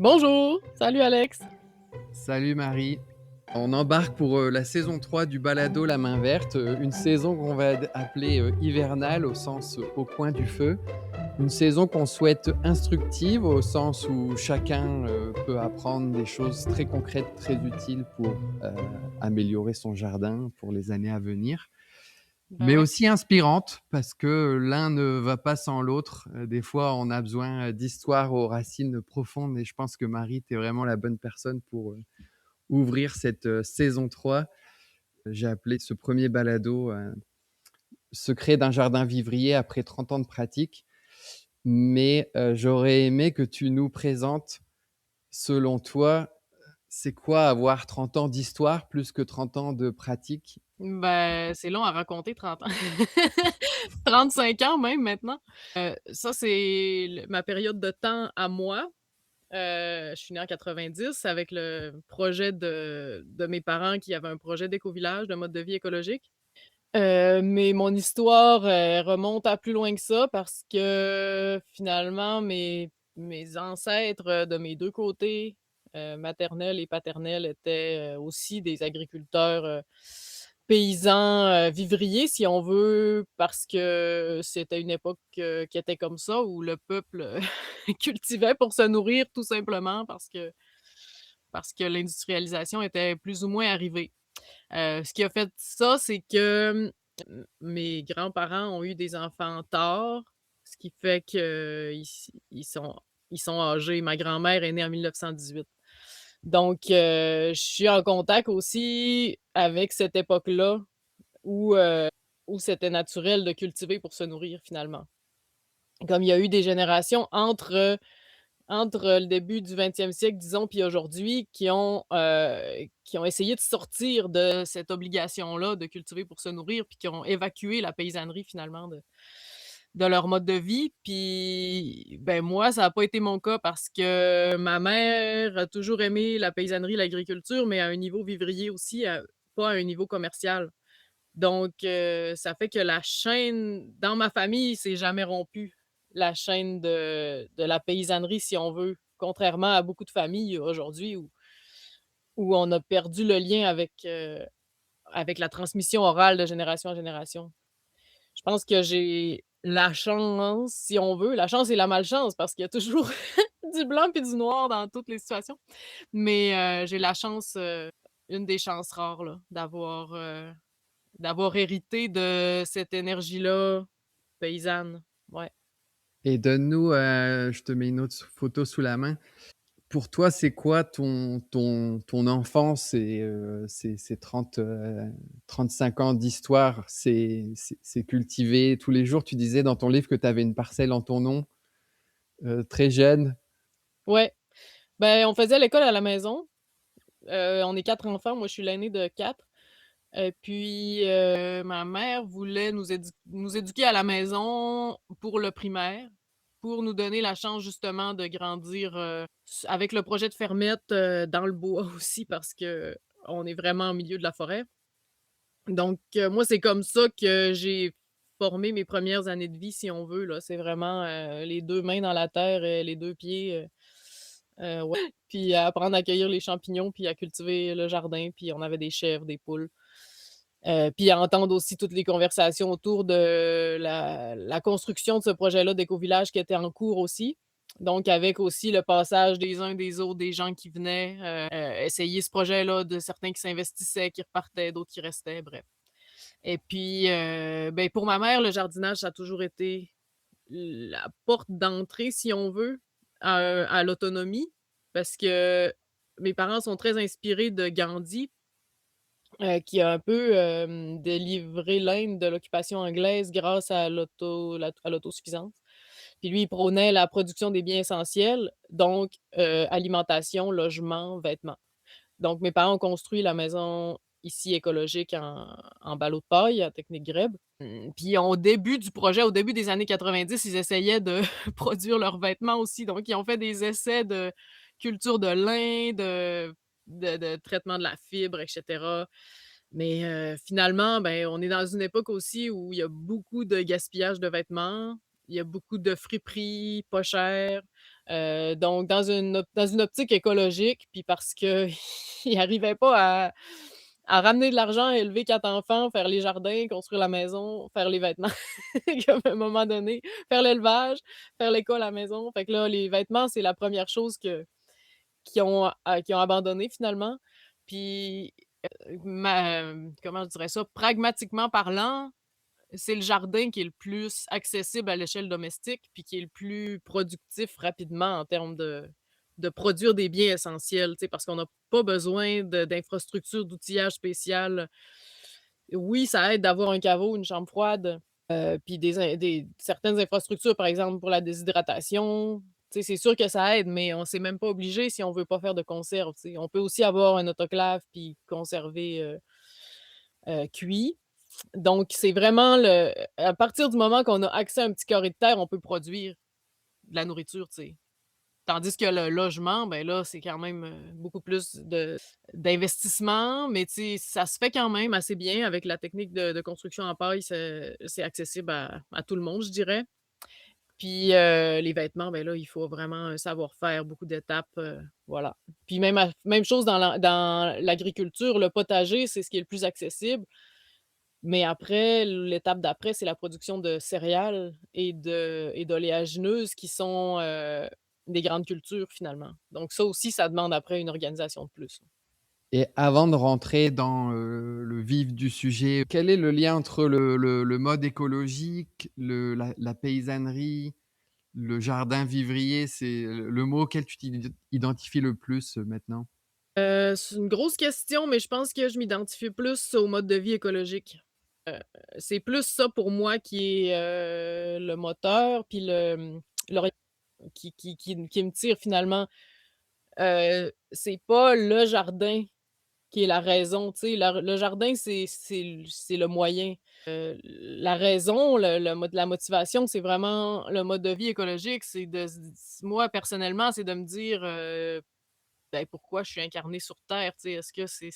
Bonjour! Salut Alex! Salut Marie. On embarque pour la saison 3 du balado La Main Verte, une saison qu'on va appeler hivernale au sens au coin du feu. Une saison qu'on souhaite instructive au sens où chacun peut apprendre des choses très concrètes, très utiles pour améliorer son jardin pour les années à venir. Ben Mais ouais. aussi inspirante parce que l'un ne va pas sans l'autre. Des fois, on a besoin d'histoires aux racines profondes et je pense que Marie, tu es vraiment la bonne personne pour ouvrir cette saison 3. J'ai appelé ce premier balado Secret d'un jardin vivrier après 30 ans de pratique. Mais j'aurais aimé que tu nous présentes, selon toi, c'est quoi avoir 30 ans d'histoire plus que 30 ans de pratique? Ben, c'est long à raconter 30 ans. 35 ans même maintenant. Ça c'est ma période de temps à moi. Je suis née en 90 avec le projet de mes parents qui avaient un projet d'éco-village, de mode de vie écologique. Mais mon histoire, remonte à plus loin que ça parce que finalement mes ancêtres, de mes 2 côtés, maternels et paternels étaient, aussi des agriculteurs, paysans, vivriers si on veut, parce que c'était une époque, qui était comme ça où le peuple, cultivait pour se nourrir tout simplement parce que l'industrialisation était plus ou moins arrivée. Ce qui a fait ça, c'est que, mes grands-parents ont eu des enfants tard, ce qui fait qu'ils ils sont âgés. Ma grand-mère est née en 1918. Donc, je suis en contact aussi avec cette époque-là où, où c'était naturel de cultiver pour se nourrir finalement. Comme il y a eu des générations entre le début du 20e siècle, disons, puis aujourd'hui, qui ont essayé de sortir de cette obligation-là de cultiver pour se nourrir, puis qui ont évacué la paysannerie finalement de leur mode de vie. Puis, ben, moi, ça a pas été mon cas parce que ma mère a toujours aimé la paysannerie, l'agriculture, mais à un niveau vivrier aussi, pas à un niveau commercial. Donc, ça fait que la chaîne dans ma famille s'est jamais rompue, la chaîne de la paysannerie, si on veut. Contrairement à beaucoup de familles aujourd'hui où on a perdu le lien avec la transmission orale de génération en génération. Je pense que j'ai la chance, si on veut, la chance et la malchance parce qu'il y a toujours du blanc puis du noir dans toutes les situations. Mais, j'ai la chance, une des chances rares là, d'avoir hérité de cette énergie-là paysanne, ouais. Et donne-nous, je te mets une autre photo sous la main. Pour toi, c'est quoi ton enfance et ces 35 ans d'histoire? C'est cultivé tous les jours? Tu disais dans ton livre que tu avais une parcelle en ton nom, très jeune. Ouais, ben, on faisait l'école à la maison, on est 4 enfants, moi je suis l'aînée de 4 et puis, ma mère voulait nous éduquer à la maison pour le primaire, pour nous donner la chance justement de grandir, avec le projet de fermette, dans le bois aussi parce qu'on est vraiment au milieu de la forêt. Donc, moi, c'est comme ça que j'ai formé mes premières années de vie, si on veut, là. C'est vraiment, les 2 mains dans la terre et les 2 pieds, ouais, puis à apprendre à cueillir les champignons, puis à cultiver le jardin, puis on avait des chèvres, des poules. Puis à entendre aussi toutes les conversations autour de la construction de ce projet-là d'écovillage qui était en cours aussi. Donc avec aussi le passage des uns des autres, des gens qui venaient, essayer ce projet-là, de certains qui s'investissaient, qui repartaient, d'autres qui restaient, bref. Et puis, beh, pour ma mère, le jardinage, ça a toujours été la porte d'entrée, si on veut, à l'autonomie parce que mes parents sont très inspirés de Gandhi, qui a un peu, délivré l'Inde de l'occupation anglaise grâce à l'autosuffisance. Puis lui, il prônait la production des biens essentiels, donc alimentation, logement, vêtements. Donc mes parents ont construit la maison ici écologique en ballot de paille à technique greb. Puis au début du projet, au début des années 90, ils essayaient de produire leurs vêtements aussi. Donc ils ont fait des essais de culture de lin, de traitement de la fibre et cetera. Mais finalement, ben, on est dans une époque aussi où il y a beaucoup de gaspillage de vêtements, il y a beaucoup de friperies pas chères. Donc dans une optique écologique, puis parce qu'ils arrivaient pas à ramener de l'argent, élever 4 enfants, faire les jardins, construire la maison, faire les vêtements. Comme à un moment donné, faire l'élevage, faire l'école à la maison. Fait que là, les vêtements, c'est la première chose qu'ils ont abandonné finalement. Puis, comment je dirais ça? Pragmatiquement parlant, c'est le jardin qui est le plus accessible à l'échelle domestique, puis qui est le plus productif rapidement en termes de produire des biens essentiels, tu sais, parce qu'on n'a pas besoin d'infrastructures, d'outillage spécial. Oui, ça aide d'avoir un caveau, une chambre froide, puis des certaines infrastructures, par exemple, pour la déshydratation. Tu sais, c'est sûr que ça aide, mais on s'est même pas obligé si on veut pas faire de conserve, tu sais. On peut aussi avoir un autoclave puis conserver, cuit. Donc c'est vraiment à partir du moment qu'on a accès à un petit carré de terre, on peut produire de la nourriture, tu sais. Tandis que le logement, ben là, c'est quand même, beaucoup plus d'investissement, mais tu sais, ça se fait quand même assez bien avec la technique de construction en paille, c'est accessible à tout le monde, je dirais. Puis, les vêtements, ben là, il faut vraiment un savoir-faire, beaucoup d'étapes, voilà. Puis même chose dans l'agriculture, le potager, c'est ce qui est le plus accessible, mais après, l'étape d'après, c'est la production de céréales et d'oléagineuses qui sont, des grandes cultures finalement. Donc ça aussi, ça demande après une organisation de plus. Et avant de rentrer dans, le vif du sujet, quel est le lien entre le mode écologique, la paysannerie, le jardin vivrier? C'est le mot auquel tu t'identifies le plus, maintenant? C'est une grosse question, mais je pense que je m'identifie plus au mode de vie écologique. Heu, c'est plus ça pour moi qui est, le moteur, puis l'ori qui me tire finalement. C'est pas le jardin qui est la raison, tu sais, le jardin, c'est le moyen. La raison, la motivation, c'est vraiment le mode de vie écologique, c'est de s moi personnellement, c'est de me dire, ben, pourquoi je suis incarné sur terre, tu sais? Est-ce que c'est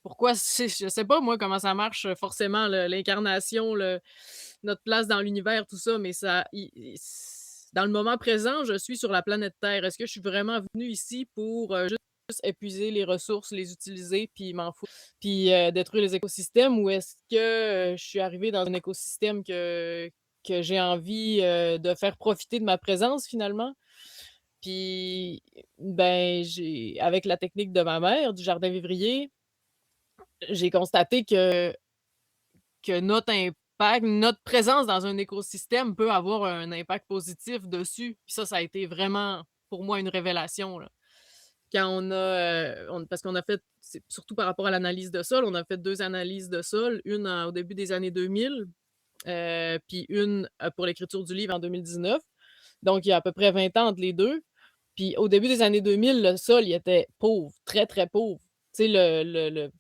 pourquoi c'est je sais pas moi comment ça marche, forcément l'incarnation, notre place dans l'univers, tout ça, mais ça i s dans le moment présent, je suis sur la planète Terre. Est-ce que je suis vraiment venu ici pour, juste épuiser les ressources, les utiliser, puis m'en foutre, puis, détruire les écosystèmes? Ou est-ce que, je suis arrivée dans un écosystème que j'ai envie, de faire profiter de ma présence finalement? Puis, ben, j'ai avec la technique de ma mère, du jardin vivrier, j'ai constaté que notre présence dans un écosystème peut avoir un impact positif dessus. Puis ça a été vraiment pour moi une révélation, là. Quand parce qu'on a fait c'est surtout par rapport à l'analyse de sol, on a fait 2 analyses de sol, une au début des années 2000, puis une, pour l'écriture du livre en 2019. Donc il y a à peu près 20 ans entre les 2. Puis au début des années 2000, le sol, il était pauvre, très, très pauvre. Tu sais,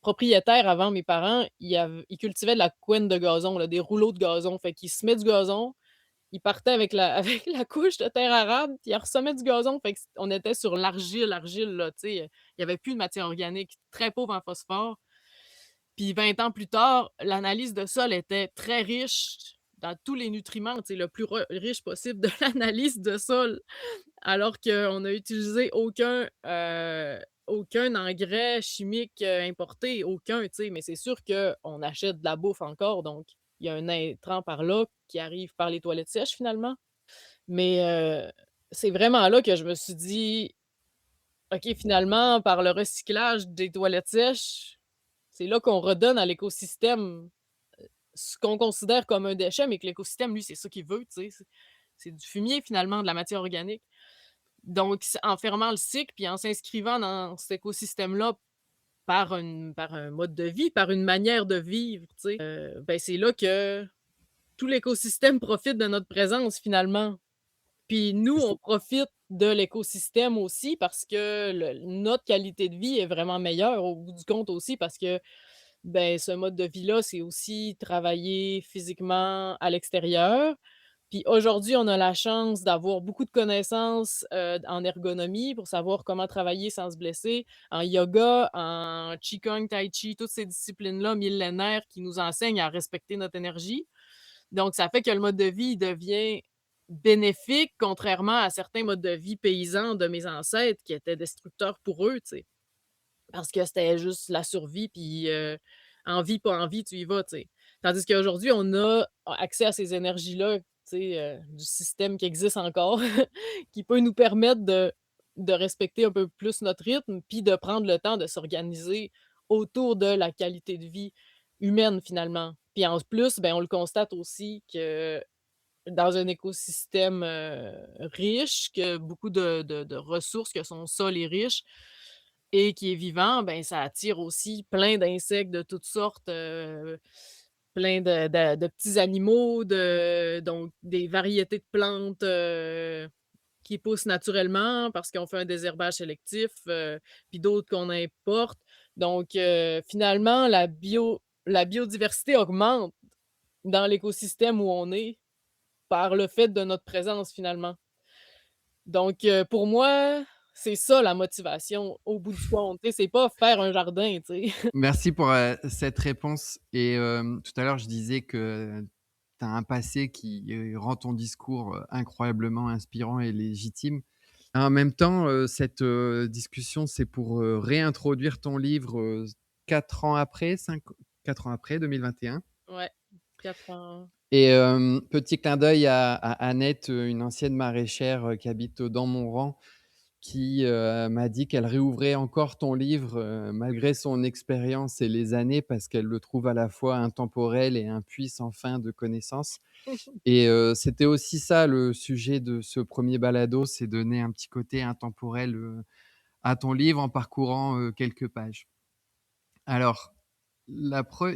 propriétaire avant mes parents, il cultivait de la couenne de gazon, là, des rouleaux de gazon. Fait qu'il semait du gazon, il partait avec la avec la couche de terre arable, puis il ressemait du gazon. Fait que on était sur l'argile, là, tu sais, il y avait plus de matière organique, très pauvre en phosphore. Puis 20 ans plus tard, l'analyse de sol était très riche dans tous les nutriments, tu sais, le plus riche possible de l'analyse de sol. Alors qu'on n'a utilisé aucun engrais chimique, importé, aucun, tu sais, mais c'est sûr qu'on achète de la bouffe encore, donc il y a un intrant par là qui arrive par les toilettes sèches finalement. Mais, c'est vraiment là que je me suis dit: «OK, finalement, par le recyclage des toilettes sèches, c'est là qu'on redonne à l'écosystème ce qu'on considère comme un déchet, mais que l'écosystème, lui, c'est ça qu'il veut, tu sais, c'est du fumier finalement, de la matière organique». Donc en fermant le cycle, puis en s'inscrivant dans cet écosystème-là par un mode de vie, par une manière de vivre, tu sais, ben, c'est là que tout l'écosystème profite de notre présence finalement. Puis nous, on profite de l'écosystème aussi parce que notre qualité de vie est vraiment meilleure au bout du compte aussi parce que, ben, ce mode de vie-là, c'est aussi travailler physiquement à l'extérieur. Puis aujourd'hui, on a la chance d'avoir beaucoup de connaissances, en ergonomie pour savoir comment travailler sans se blesser, en yoga, en qigong, tai chi, toutes ces disciplines-là millénaires qui nous enseignent à respecter notre énergie. Donc ça fait que le mode de vie, il devient bénéfique, contrairement à certains modes de vie paysans de mes ancêtres qui étaient destructeurs pour eux, tu sais. Parce que c'était juste la survie, puis, envie, pas envie, tu y vas, tu sais. Tandis qu'aujourd'hui, on a accès à ces énergies-là, tu sais, du système qui existe encore, qui peut nous permettre de respecter un peu plus notre rythme, puis de prendre le temps de s'organiser autour de la qualité de vie humaine, finalement. Puis en plus, ben, on le constate aussi que dans un écosystème, riche, que beaucoup de ressources, que son sol est riche et qui est vivant, ben, ça attire aussi plein d'insectes de toutes sortes, plein de petits animaux, donc des variétés de plantes, qui poussent naturellement parce qu'on fait un désherbage sélectif, puis d'autres qu'on importe. Donc finalement, la biodiversité augmente dans l'écosystème où on est par le fait de notre présence, finalement. Donc pour moi, c'est ça la motivation au bout du compte, tu sais, c'est pas faire un jardin, tu sais. Merci pour, cette réponse et tout à l'heure, je disais que tu as un passé qui, rend ton discours, incroyablement inspirant et légitime. En même temps, cette, discussion, c'est pour, réintroduire ton livre, 4 ans après, 4 ans après, 2021. Ouais, 4 ans. Et petit clin d'œil à Annette, une ancienne maraîchère, qui habite dans mon rang, qui, m'a dit qu'elle réouvrait encore ton livre, malgré son expérience et les années, parce qu'elle le trouve à la fois intemporel et un puits sans fin de connaissances. Et c'était aussi ça le sujet de ce premier balado, c'est donner un petit côté intemporel, à ton livre en parcourant, quelques pages. Alors,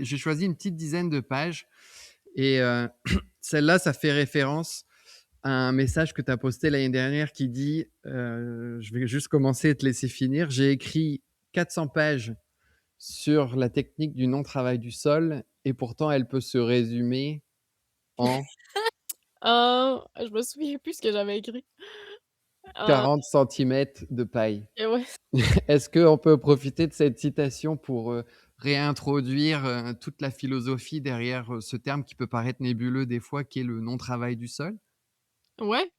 j'ai choisi une petite dizaine de pages et celle-là, ça fait référence à un message que tu as posté l'année dernière qui dit, je vais juste commencer et te laisser finir: «J'ai écrit 400 pages sur la technique du non-travail du sol et pourtant elle peut se résumer en Ah, je me souviens plus ce que j'avais écrit. Ah, 40 centimètres de paille». et ouais. Est-ce qu'on peut profiter de cette citation pour, réintroduire, toute la philosophie derrière, ce terme qui peut paraître nébuleux des fois, qui est le non-travail du sol? Ouais,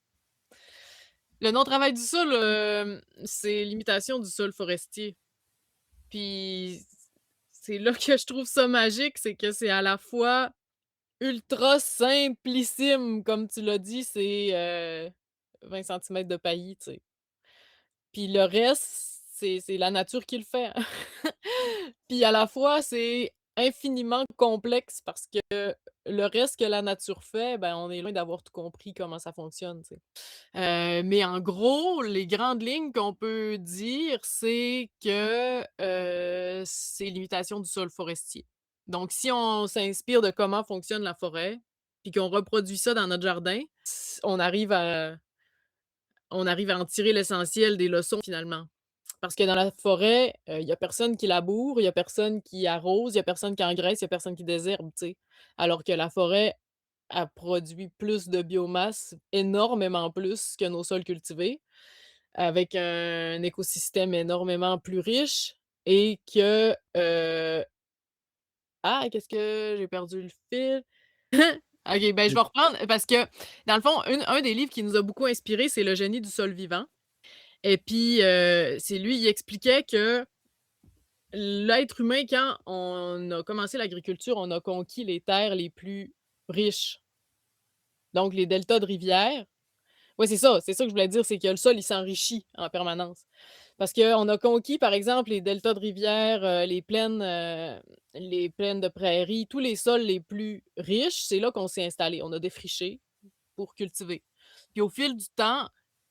le non-travail du sol, c'est l'imitation du sol forestier. Puis c'est là que je trouve ça magique, c'est que c'est à la fois ultra simplissime, comme tu l'as dit, c'est, 20 centimètres de paillis, tu sais. Puis le reste, c'est la nature qui le fait, hein. Puis à la fois, c'est infiniment complexe parce que le reste que la nature fait, ben, on est loin d'avoir tout compris comment ça fonctionne, tu sais. Mais en gros, les grandes lignes qu'on peut dire, c'est que, c'est l'imitation du sol forestier. Donc si on s'inspire de comment fonctionne la forêt, puis qu'on reproduit ça dans notre jardin, on arrive à en tirer l'essentiel des leçons finalement. Parce que dans la forêt, il y a personne qui laboure, il y a personne qui arrose, il y a personne qui engraisse, il y a personne qui désherbe, tu sais? Alors que la forêt, elle produit plus de biomasse, énormément plus que nos sols cultivés, avec un écosystème énormément plus riche et que, qu'est-ce que j'ai perdu le fil? OK, ben, je vais reprendre parce que dans le fond, un des livres qui nous a beaucoup inspirés, c'est Le génie du sol vivant et puis, c'est lui, il expliquait que l'être humain, quand on a commencé l'agriculture, on a conquis les terres les plus riches, donc les deltas de rivières. Ouais, c'est ça que je voulais dire, c'est que le sol, il s'enrichit en permanence. Parce qu'on a conquis, par exemple, les deltas de rivières, les plaines de prairies, tous les sols les plus riches, c'est là qu'on s'est installé. On a défriché pour cultiver. Puis au fil du temps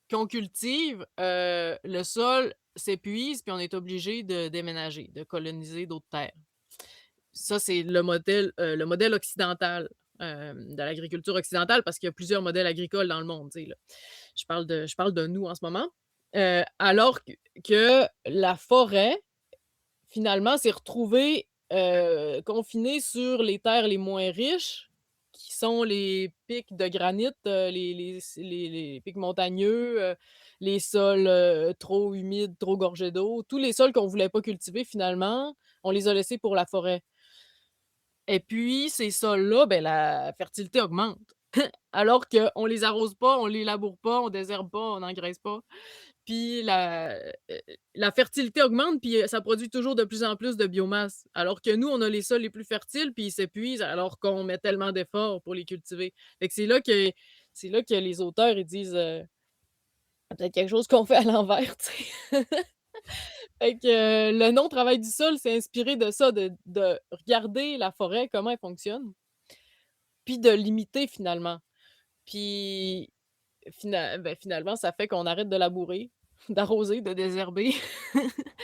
qu'on cultive, le sol s'épuise, puis on est obligé de déménager, de coloniser d'autres terres. Ça, c'est le modèle occidental, de l'agriculture occidentale, parce qu'il y a plusieurs modèles agricoles dans le monde, tu sais, là. Je parle de nous en ce moment. Alors que la forêt, finalement, s'est retrouvée, confinée sur les terres les moins riches, qui sont les pics de granit, les pics montagneux, les sols, trop humides, trop gorgés d'eau. Tous les sols qu'on voulait pas cultiver, finalement, on les a laissés pour la forêt et puis ces sols-là, ben, la fertilité augmente. alors qu'on les arrose pas, on les laboure pas, on désherbe pas, on n'engraisse pas. Puis la fertilité augmente, puis, ça produit toujours de plus en plus de biomasse. Alors que nous, on a les sols les plus fertiles, puis ils s'épuisent alors qu'on met tellement d'efforts pour les cultiver. Fait que c'est là que les auteurs, ils disent, peut-être quelque chose qu'on fait à l'envers, tu sais? Fait que, le nom «Travail du sol», c'est inspiré de ça, de regarder la forêt, comment elle fonctionne, puis de l'imiter finalement. Puis finalement, ça fait qu'on arrête de labourer, d'arroser, de désherber,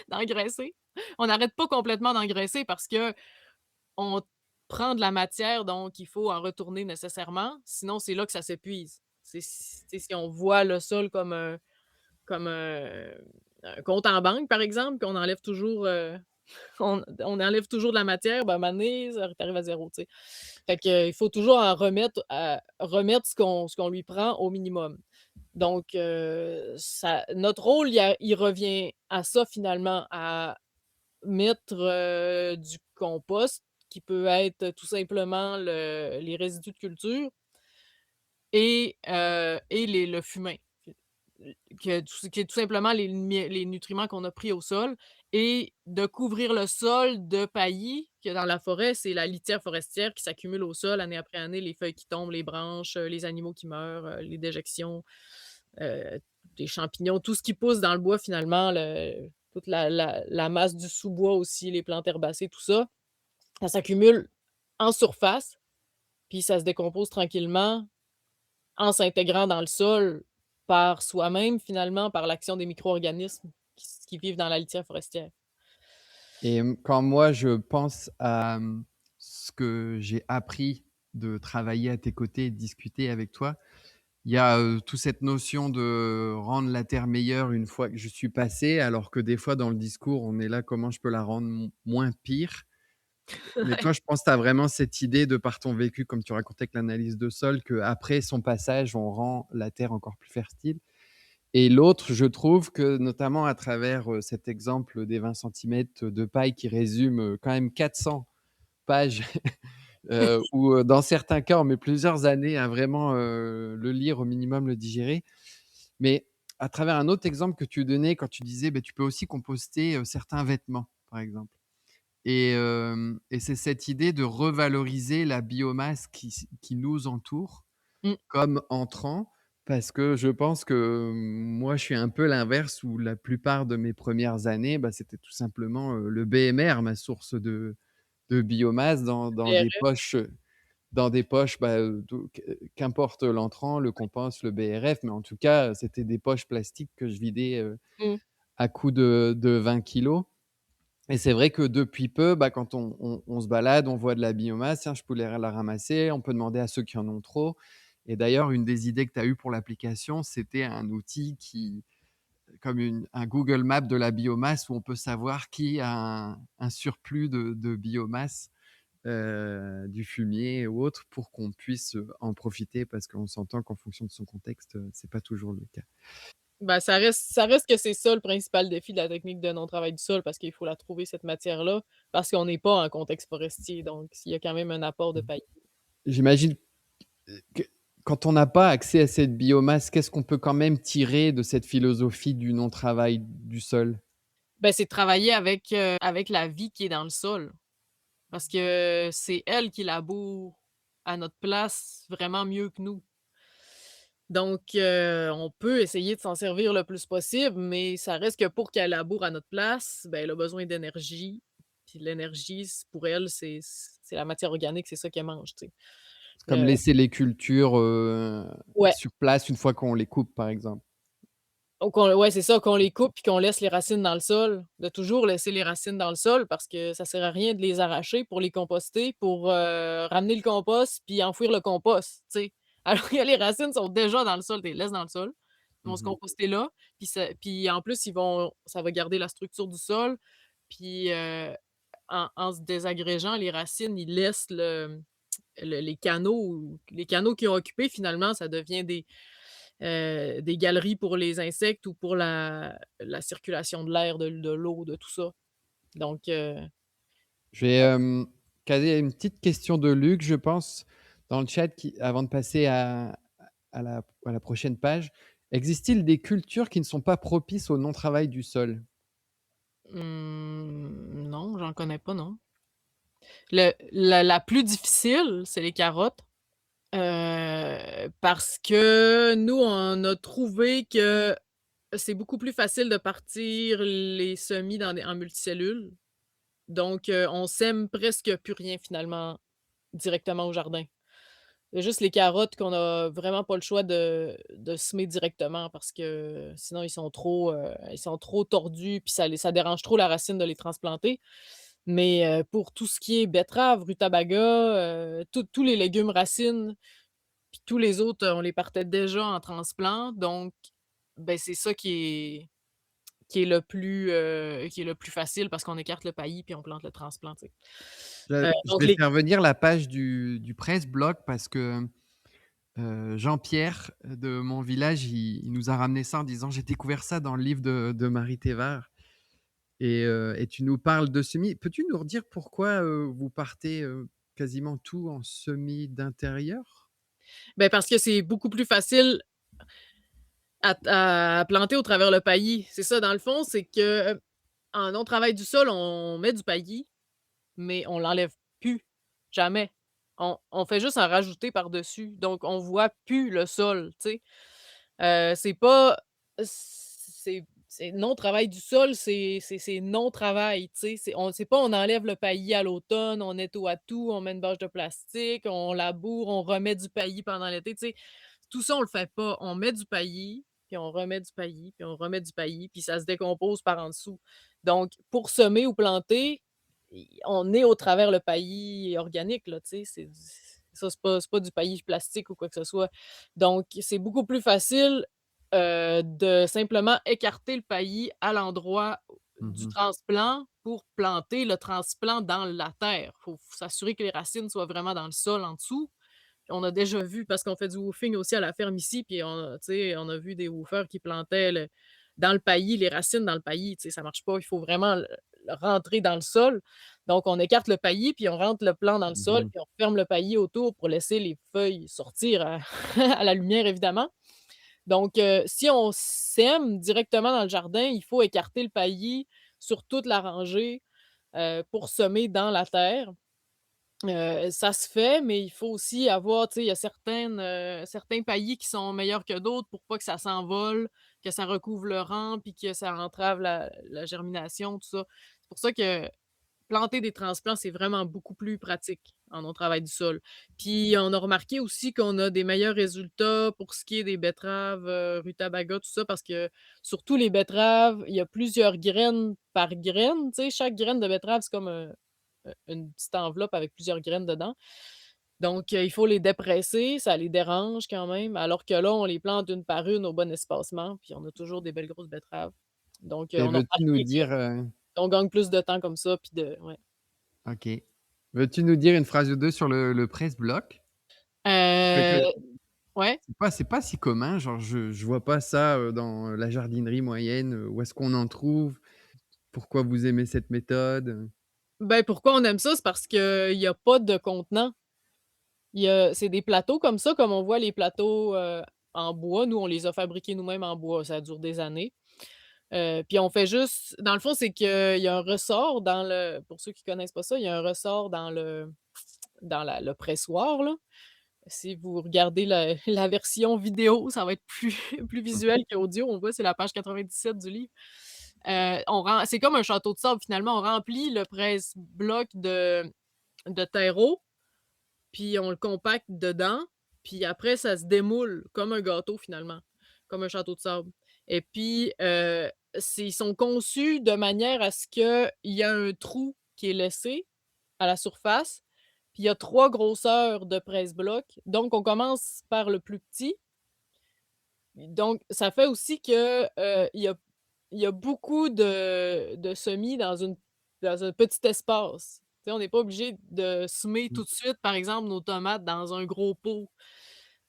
d'engraisser. On n'arrête pas complètement d'engraisser parce qu'on prend de la matière, donc il faut en retourner nécessairement, sinon c'est là que ça s'épuise. Si on voit le sol comme un compte en banque, par exemple, qu'on enlève toujours, on enlève toujours de la matière, ben, à un moment donné, ça tu arrives à 0, tu sais. Fait que, il faut toujours en remettre ce qu'on lui prend au minimum. Donc ça notre rôle, il revient à ça finalement, à mettre, du compost qui peut être tout simplement les résidus de culture et le fumier. Qui est tout simplement les nutriments qu'on a pris au sol et de couvrir le sol de paillis, que dans la forêt, c'est la litière forestière qui s'accumule au sol année après année, les feuilles qui tombent, les branches, les animaux qui meurent, les déjections, heu, des champignons, tout ce qui pousse dans le bois finalement, toute la masse du sous-bois aussi, les plantes herbacées, tout ça, ça s'accumule en surface, puis ça se décompose tranquillement en s'intégrant dans le sol par soi-même, finalement, par l'action des micro-organismes qui vivent dans la litière forestière. Et quand moi je pense à, ce que j'ai appris de travailler à tes côtés et de discuter avec toi, il y a, toute cette notion de rendre la terre meilleure une fois que je suis passé, alors que des fois dans le discours, on est là: «Comment je peux la rendre moins pire?» Mais toi, je pense que tu as vraiment cette idée de par ton vécu, comme tu racontais avec l'analyse de sol, qu'après son passage, on rend la terre encore plus fertile. Et l'autre, je trouve que notamment à travers, cet exemple des 20 centimètres de paille qui résume, quand même 400 pages, où, dans certains cas, on met plusieurs années à vraiment, le lire, au minimum le digérer. Mais à travers un autre exemple que tu donnais quand tu disais, beh, tu peux aussi composter, certains vêtements, par exemple. Et c'est cette idée de revaloriser la biomasse qui nous entoure Mmh. comme entrant, parce que je pense que moi, je suis un peu l'inverse où la plupart de mes premières années, bah, c'était tout simplement, le BMR, ma source de biomasse BRF. dans des poches, bah, d'où qu'importe l'entrant, le compost, le BRF, mais en tout cas, c'était des poches plastiques que je vidais, Mmh. à coups de 20 kilos. Et c'est vrai que depuis peu, bah, quand on se balade, on voit de la biomasse, tiens, je pourrais la ramasser, on peut demander à ceux qui en ont trop. Et d'ailleurs, une des idées que tu as eues pour l'application, c'était un outil comme un Google Maps de la biomasse où on peut savoir qui a un surplus de biomasse, du fumier ou autre pour qu'on puisse, en profiter parce qu'on s'entend qu'en fonction de son contexte, c'est pas toujours le cas. Ben, ça reste que c'est ça le principal défi de la technique de non-travail du sol parce qu'il faut la trouver cette matière-là, parce qu'on n'est pas en contexte forestier, donc il y a quand même un apport de paillis. J'imagine que quand on n'a pas accès à cette biomasse, qu'est-ce qu'on peut quand même tirer de cette philosophie du non-travail du sol? Ben, c'est de travailler avec la vie qui est dans le sol, parce que c'est elle qui laboure à notre place vraiment mieux que nous. Donc on peut essayer de s'en servir le plus possible, mais ça reste que pour qu'elle laboure à notre place, ben, elle a besoin d'énergie. Puis l'énergie, pour elle, c'est la matière organique, c'est ça qu'elle mange, tu sais. C'est comme Le laisser les cultures, Ouais, sur place une fois qu'on les coupe, par exemple. donc ouais, c'est ça, qu'on les coupe puis qu'on laisse les racines dans le sol, de toujours laisser les racines dans le sol parce que ça sert à rien de les arracher pour les composter, pour, ramener le compost puis enfouir le compost, tu sais? Alors que les racines sont déjà dans le sol, tu les laisses dans le sol, ils vont se Mmh. composter là, puis en plus, ça va garder la structure du sol, puis, en se désagrégeant, les racines, ils laissent les canaux qu'ils ont occupés finalement, ça devient des galeries pour les insectes ou pour la circulation de l'air, de l'eau, de tout ça. Donc Je vais, caser une petite question de Luc, je pense. dans le chat qui avant de passer à la prochaine page. Existe-t-il des cultures qui ne sont pas propices au non-travail du sol? Non, j'en connais pas, non. La plus difficile, c'est les carottes, parce que nous, on a trouvé que c'est beaucoup plus facile de partir les semis dans des en multicellules. Donc, on sème presque plus rien finalement directement au jardin. Il y a juste les carottes qu'on a vraiment pas le choix de semer directement parce que sinon ils sont trop tordus puis ça dérange trop la racine de les transplanter. Mais, pour tout ce qui est betterave, rutabaga, tous les légumes racines, puis tous les autres, on les partait déjà en transplant donc ben, c'est ça qui est le plus facile parce qu'on écarte le paillis puis on plante le transplant, tu sais. Je Donc vais les faire venir la page du presse-bloc parce que, Jean-Pierre de mon village, il nous a ramené ça en disant: «J'ai découvert ça dans le livre de Marie Thévard et tu nous parles de semis». Peux-tu nous redire pourquoi, vous partez, quasiment tout en semis d'intérieur? Parce que c'est beaucoup plus facile à planter au travers le paillis. C'est ça dans le fond, c'est que, en non-travail du sol, on met du paillis, mais on l'enlève plus, jamais. On fait juste en rajouter par-dessus, donc on voit plus le sol, tu sais? C'est pas c'est non-travail du sol, c'est non-travail, tu sais? C'est pas on enlève le paillis à l'automne, on nettoie tout, on met une bâche de plastique, on laboure, on remet du paillis pendant l'été, tu sais? Tout ça, on le fait pas. On met du paillis, puis on remet du paillis, puis on remet du paillis, puis ça se décompose par en dessous. Donc pour semer ou planter, on est au travers le paillis organique, là, tu sais? C'est pas du paillis plastique ou quoi que ce soit. Donc c'est beaucoup plus facile, de simplement écarter le paillis à l'endroit du Mmh. transplant pour planter le transplant dans la terre. Faut s'assurer que les racines soient vraiment dans le sol en dessous. On a déjà vu parce qu'on fait du woofing aussi à la ferme ici, puis tu sais, on a vu des woofers qui plantaient dans le paillis, les racines dans le paillis, tu sais, ça marche pas. Il faut vraiment le rentrer dans le sol. Donc on écarte le paillis, puis on rentre le plant dans le sol, Mmh. puis on ferme le paillis autour pour laisser les feuilles sortir à à la lumière évidemment. Donc si on sème directement dans le jardin, il faut écarter le paillis sur toute la rangée, pour semer dans la terre. Ça se fait, mais il faut aussi avoir tu sais, il y a certains paillis qui sont meilleurs que d'autres pour pas que ça s'envole, que ça recouvre le rang, puis que ça entrave la germination, tout ça. C'est pour ça que planter des transplants, c'est vraiment beaucoup plus pratique en non-travail du sol. Puis on a remarqué aussi qu'on a des meilleurs résultats pour ce qui est des betteraves, rutabaga, tout ça, parce que surtout les betteraves, il y a plusieurs graines par graine, tu sais, chaque graine de betterave, c'est comme une petite enveloppe avec plusieurs graines dedans. Donc, il faut les dépresser, ça les dérange quand même, alors que là, on les plante une par une au bon espacement, puis on a toujours des belles grosses betteraves. Donc, Et on a veux-tu nous remarqué dire, qu'on gagne plus de temps comme ça, puis de ouais. OK. Veux-tu nous dire une phrase ou 2 sur le presse-bloc? Que Heu, ouais. c'est pas si commun, genre je vois pas ça, dans la jardinerie moyenne, où est-ce qu'on en trouve? Pourquoi vous aimez cette méthode? Pourquoi on aime ça? C'est parce qu'il y a pas de contenant. C'est des plateaux comme ça, comme on voit les plateaux, en bois. Nous, on les a fabriqués nous-mêmes en bois, ça dure des années. Puis on fait juste dans le fond, c'est qu'il y a un ressort dans le pour ceux qui connaissent pas ça, il y a un ressort dans le pressoir, là. Si vous regardez la version vidéo, ça va être plus plus visuel qu'audio. On voit, c'est la page 97 du livre. On rem C'est comme un château de sable finalement. On remplit le presse-bloc de terreau, puis on le compacte dedans, puis après ça se démoule comme un gâteau finalement, comme un château de sable et puis, ils sont conçus de manière à ce qu'il y a un trou qui est laissé à la surface, puis il y a 3 grosseurs de presse-bloc, donc on commence par le plus petit. Donc ça fait aussi que, il y a beaucoup de semis dans un petit espace. Tu sais, on n'est pas obligé de semer Mmh. tout de suite, par exemple, nos tomates dans un gros pot.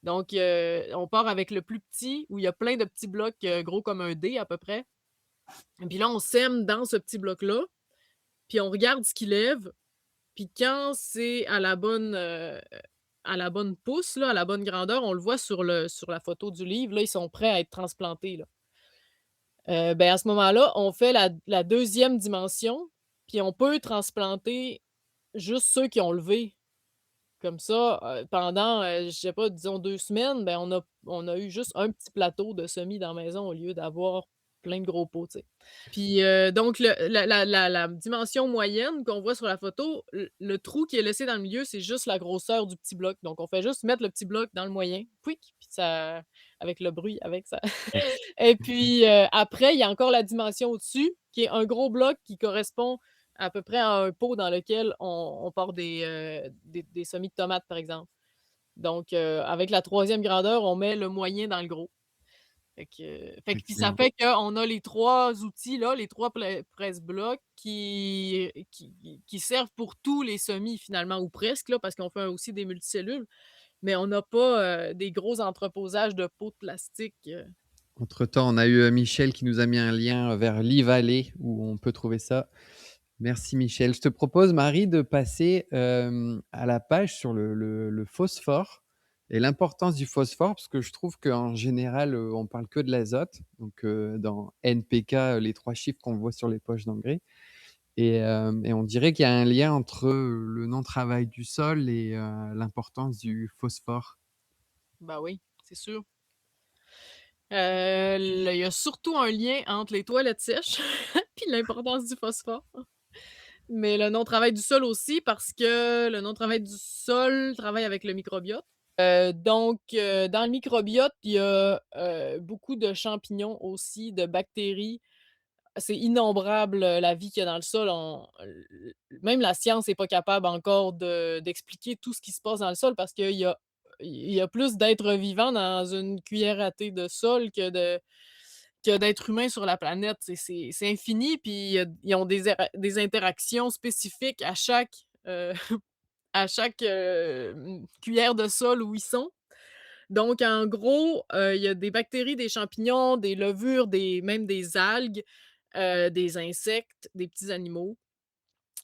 Donc on part avec le plus petit où il y a plein de petits blocs, gros comme un dé à peu près. Et puis là, on sème dans ce petit bloc-là, puis on regarde ce qu'il lève, puis quand c'est à la bonne pousse, là, à la bonne grandeur, on le voit sur la photo du livre, là, ils sont prêts à être transplantés, là. Ben, à ce moment-là, on fait la 2e dimension, puis on peut transplanter juste ceux qui ont levé. Comme ça, pendant, je sais pas, disons 2 semaines, ben, on a eu juste un petit plateau de semis dans la maison au lieu d'avoir plein de gros pots, tu sais. Puis, donc la dimension moyenne qu'on voit sur la photo, le trou qui est laissé dans le milieu, c'est juste la grosseur du petit bloc. Donc on fait juste mettre le petit bloc dans le moyen, pouic, puis ça avec le bruit avec ça et puis, après, il y a encore la dimension au-dessus qui est un gros bloc qui correspond à peu près à un pot dans lequel on part des semis de tomates, par exemple. Donc, avec la 3e grandeur, on met le moyen dans le gros. Fait que puis ça Excellent. fait qu'on a les 3 outils là, les 3 presse-blocs qui servent pour tous les semis finalement ou presque là, parce qu'on fait aussi des multicellules, mais on n'a pas, des gros entreposages de pots de plastique, Entre-temps, on a eu, Michel qui nous a mis un lien vers l'e-Valley où on peut trouver ça. Merci Michel. Je te propose Marie de passer, à la page sur le phosphore et l'importance du phosphore parce que je trouve qu'en général, on parle que de l'azote, donc dans NPK, les 3 chiffres qu'on voit sur les poches d'engrais et on dirait qu'il y a un lien entre, le non-travail du sol et l'importance du phosphore. bah oui, c'est sûr. Le il y a surtout un lien entre les toilettes sèches puis l'importance du phosphore. Mais le non-travail du sol aussi parce que le non-travail du sol travaille avec le microbiote. Donc, dans le microbiote, il y a, beaucoup de champignons aussi, de bactéries. C'est innombrable, la vie qu'il y a dans le sol. Même la science n'est pas capable encore d'expliquer tout ce qui se passe dans le sol parce qu'il y a plus d'êtres vivants dans une cuillère à thé de sol que d'êtres humains sur la planète. C'est infini, puis ils ont des interactions spécifiques à chaque, cuillère de sol où ils sont. Donc en gros, il y a des bactéries, des champignons, des levures, même des algues, des insectes, des petits animaux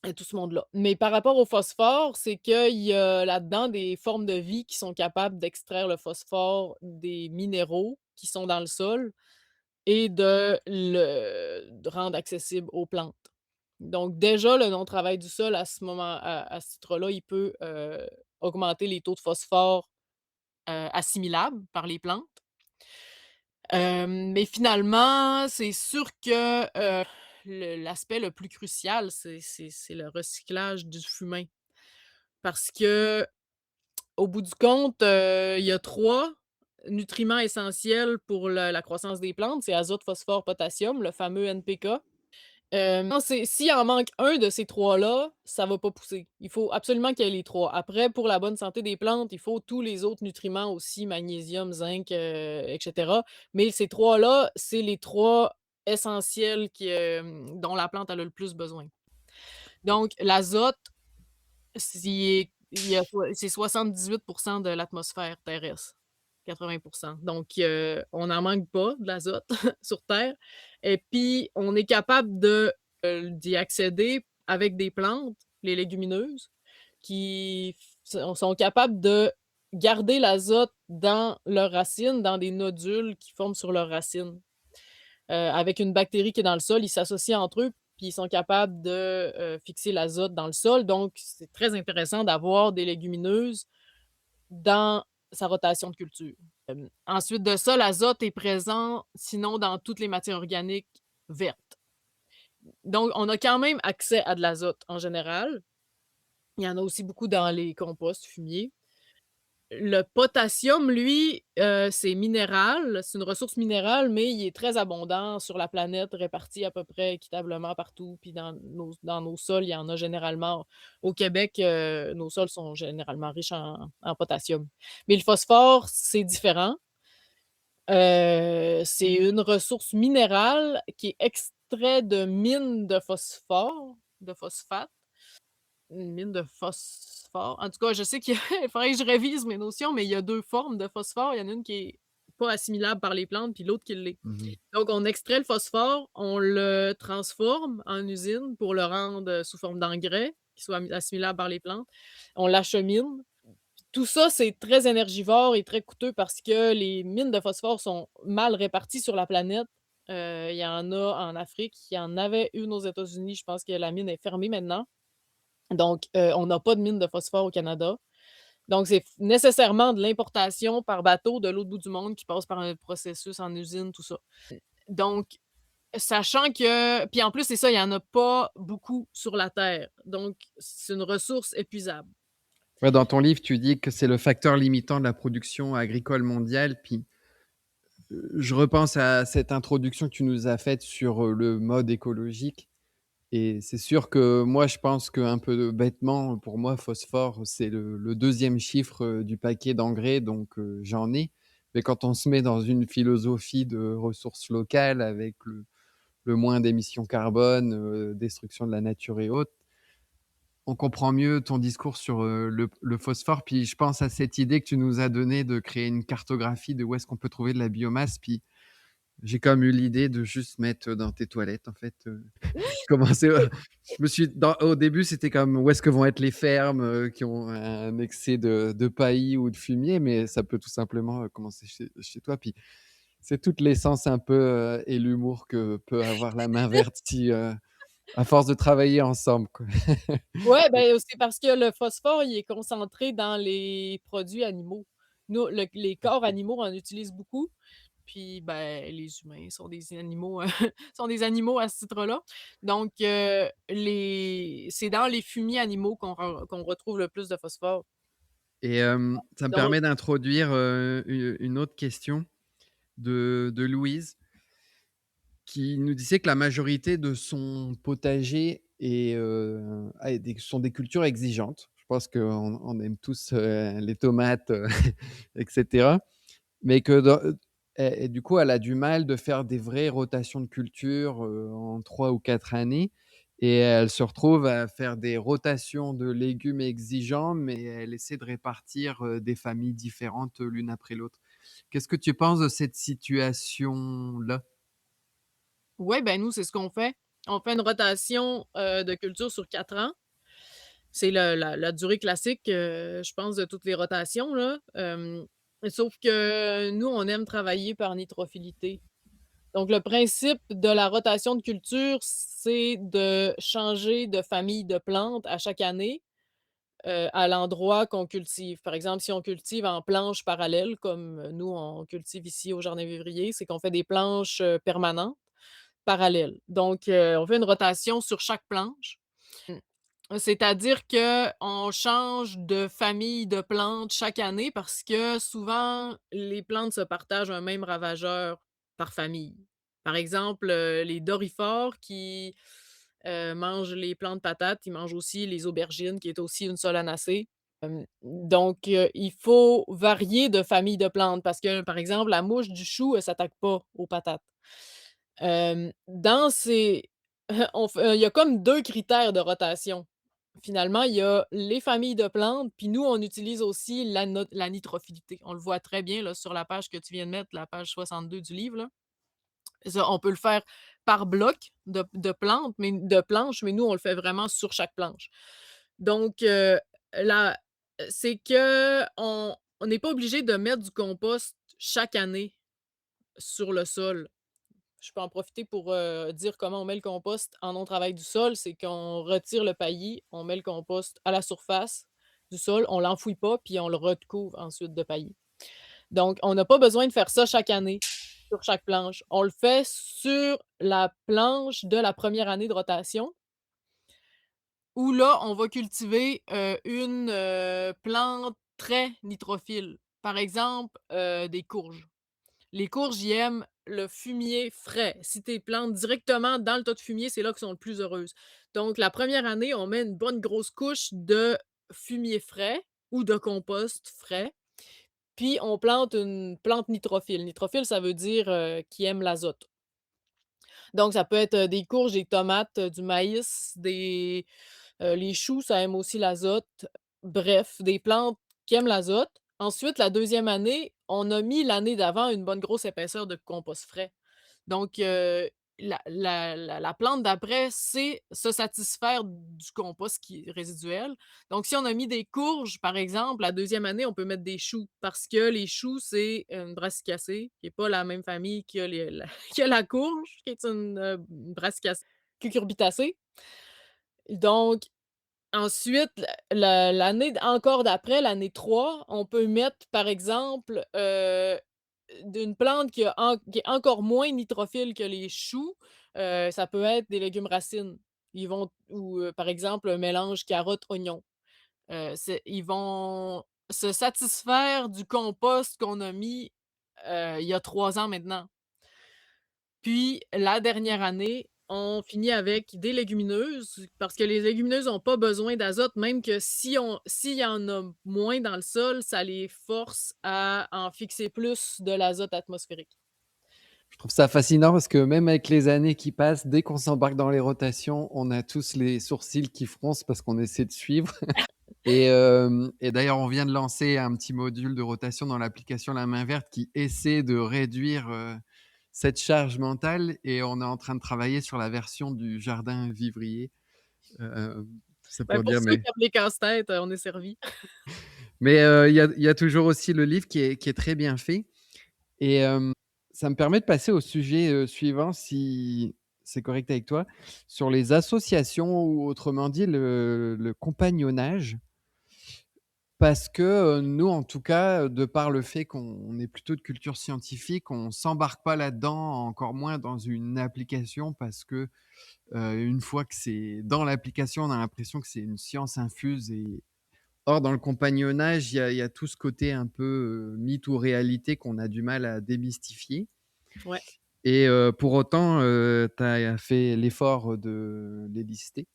et tout ce monde-là. Mais par rapport au phosphore, c'est qu'il y a là-dedans des formes de vie qui sont capables d'extraire le phosphore des minéraux qui sont dans le sol et de rendre accessible aux plantes. Donc déjà, le non-travail du sol à ce titre-là, il peut, augmenter les taux de phosphore, assimilables par les plantes. Mais finalement, c'est sûr que, l'aspect le plus crucial, c'est le recyclage du fumier. Parce que au bout du compte, il y a 3 nutriments essentiels pour la croissance des plantes, c'est azote, phosphore, potassium, le fameux NPK. Non, c'est s'il en manque un de ces 3 là, ça va pas pousser. Il faut absolument qu'il y ait les 3. Après, pour la bonne santé des plantes, il faut tous les autres nutriments aussi, magnésium, zinc, et cetera. Mais ces 3 là, c'est les 3 essentiels dont la plante elle a le plus besoin. Donc l'azote, c'est 78 de l'atmosphère terrestre, 80. Donc, on n'en manque pas de l'azote sur Terre et puis on est capable d'y accéder avec des plantes, les légumineuses, qui sont capables de garder l'azote dans leurs racines, dans des nodules qui forment sur leurs racines. Avec une bactérie qui est dans le sol, ils s'associent entre eux, puis ils sont capables de, fixer l'azote dans le sol. Donc c'est très intéressant d'avoir des légumineuses dans sa rotation de culture. Ensuite de ça, l'azote est présent, sinon dans toutes les matières organiques vertes. Donc on a quand même accès à de l'azote en général. Il y en a aussi beaucoup dans les composts fumiers. Le potassium, lui, c'est minéral, c'est une ressource minérale, mais il est très abondant sur la planète, réparti à peu près équitablement partout. Puis dans nos sols, il y en a généralement au Québec, nos sols sont généralement riches en potassium. Mais le phosphore, c'est différent. C'est une ressource minérale qui est extrait de mines de phosphore, de phosphate. Une mine de phosphore. En tout cas, je sais qu'il faudrait que je révise mes notions, mais il y a 2 formes de phosphore. Il y en a une qui est pas assimilable par les plantes, puis l'autre qui l'est. Mmh. Donc on extrait le phosphore, on le transforme en usine pour le rendre, sous forme d'engrais qui soit assimilable par les plantes. On l'achemine, Tout ça, c'est très énergivore et très coûteux parce que les mines de phosphore sont mal réparties sur la planète. Il y en a en Afrique, il y en avait une aux États-Unis, je pense que la mine est fermée maintenant. Donc, on n'a pas de mine de phosphore au Canada. Donc, c'est nécessairement de l'importation par bateau de l'autre bout du monde qui passe par un processus en usine, tout ça. Donc, sachant que puis en plus, c'est ça, il y en a pas beaucoup sur la terre. Donc, c'est une ressource épuisable. Ouais, dans ton livre, tu dis que c'est le facteur limitant de la production agricole mondiale, puis, je repense à cette introduction que tu nous as faite sur, le mode écologique et c'est sûr que moi, je pense qu'un peu bêtement, pour moi, phosphore, c'est le 2e chiffre, du paquet d'engrais donc j'en ai. Mais quand on se met dans une philosophie de ressources locales avec le moins d'émissions carbone, destruction de la nature et autres, on comprend mieux ton discours sur, le phosphore. Puis je pense à cette idée que tu nous as donnée de créer une cartographie de où est-ce qu'on peut trouver de la biomasse. Puis j'ai comme eu l'idée de juste mettre dans tes toilettes, en fait, commencer, je me suis dans au début, c'était comme où est-ce que vont être les fermes, qui ont un excès de paillis ou de fumier, mais ça peut tout simplement, commencer chez toi. Puis c'est toute l'essence un peu, et l'humour que peut avoir la main verte si, à force de travailler ensemble, quoi. Ouais, ben, c'est parce que le phosphore, il est concentré dans les produits animaux. Nous, les corps animaux en utilisent beaucoup, puis, ben, les humains sont des animaux, sont des animaux à ce titre-là. Donc, c'est dans les fumiers animaux qu'on retrouve le plus de phosphore. Et ça me Donc permet d'introduire, une autre question de Louise, qui nous disait que la majorité de son potager a des sont des cultures exigeantes. Je pense qu'on aime tous, les tomates, et cetera. Mais que et du coup, elle a du mal de faire des vraies rotations de culture, en 3 ou 4 années et elle se retrouve à faire des rotations de légumes exigeants, mais elle essaie de répartir, des familles différentes, l'une après l'autre. Qu'est-ce que tu penses de cette situation-là? ouais, ben, nous, c'est ce qu'on fait. On fait une rotation, de culture sur 4 ans. C'est la durée classique, je pense, de toutes les rotations, là. Sauf que nous, on aime travailler par nitrophilité. Donc, le principe de la rotation de culture, c'est de changer de famille de plantes à chaque année, à l'endroit qu'on cultive. Par exemple, si on cultive en planches parallèles, comme nous, on cultive ici au jardin-vivrier, c'est qu'on fait des planches, permanentes, parallèles. Donc, on fait une rotation sur chaque planche. C'est-à-dire qu'on change de famille de plantes chaque année parce que souvent, les plantes se partagent un même ravageur par famille. Par exemple, les dorifores qui, mangent les plantes patates, ils mangent aussi les aubergines qui est aussi une solanacée. Donc, il faut varier de famille de plantes parce que, par exemple, la mouche du chou, elle s'attaque pas aux patates. Dans ces il y a comme 2 critères de rotation. Finalement, il y a les familles de plantes, puis nous, on utilise aussi la nitrophilité. On le voit très bien là, sur la page que tu viens de mettre, la page 62 du livre là. Ça, on peut le faire par bloc de plantes, mais de planches, mais nous, on le fait vraiment sur chaque planche. Donc, la c'est qu'on n'est pas obligé de mettre du compost chaque année sur le sol. Je peux en profiter pour, dire comment on met le compost en non-travail du sol. C'est qu'on retire le paillis, on met le compost à la surface du sol, on l'enfouit pas, puis on le recouvre ensuite de paillis. Donc on n'a pas besoin de faire ça chaque année, sur chaque planche. On le fait sur la planche de la première année de rotation, où là, on va cultiver, une, plante très nitrophile. Par exemple, des courges. Les courges, ils aiment le fumier frais. Si tu les plantes directement dans le tas de fumier, c'est là qu'elles sont le plus heureuses. Donc la première année, on met une bonne grosse couche de fumier frais ou de compost frais, puis on plante une plante nitrophile. Nitrophile, ça veut dire, qui aime l'azote. Donc ça peut être, des courges, des tomates, du maïs, les choux, ça aime aussi l'azote. Bref, des plantes qui aiment l'azote. Ensuite, la deuxième année, on a mis l'année d'avant une bonne grosse épaisseur de compost frais. Donc, la plante d'après, c'est se satisfaire du compost qui est résiduel. Donc si on a mis des courges, par exemple, la deuxième année, on peut mettre des choux parce que les choux, c'est une brassicacée qui est pas la même famille que les la que la courge, qui est une brassicacée cucurbitacée. Donc ensuite, l'année encore d'après, l'année 3, on peut mettre, par exemple, d'une plante qui est encore moins nitrophile que les choux, ça peut être des légumes racines. Ils vont ou, par exemple, un mélange carottes-oignons. Ils vont se satisfaire du compost qu'on a mis, il y a 3 ans maintenant. Puis la dernière année, on finit avec des légumineuses parce que les légumineuses ont pas besoin d'azote, même que s'il y en a moins dans le sol, ça les force à en fixer plus de l'azote atmosphérique. Je trouve ça fascinant parce que même avec les années qui passent, dès qu'on s'embarque dans les rotations, on a tous les sourcils qui froncent parce qu'on essaie de suivre. Et d'ailleurs, on vient de lancer un petit module de rotation dans l'application La Main Verte qui essaie de réduire, cette charge mentale et on est en train de travailler sur la version du jardin vivrier. Tout ça Ben, pour pour dire ceux qui aiment les casse-têtes, on est servi. il y a toujours aussi le livre qui est très bien fait et ça me permet de passer au sujet, suivant si c'est correct avec toi, sur les associations ou autrement dit le compagnonnage. Parce que, nous, en tout cas, de par le fait qu'on est plutôt de culture scientifique, on s'embarque pas là-dedans, encore moins dans une application parce que, une fois que c'est dans l'application, on a l'impression que c'est une science infuse et or dans le compagnonnage, il y a tout ce côté un peu, mythe ou réalité qu'on a du mal à démystifier Ouais. et pour autant, tu as fait l'effort de les lister.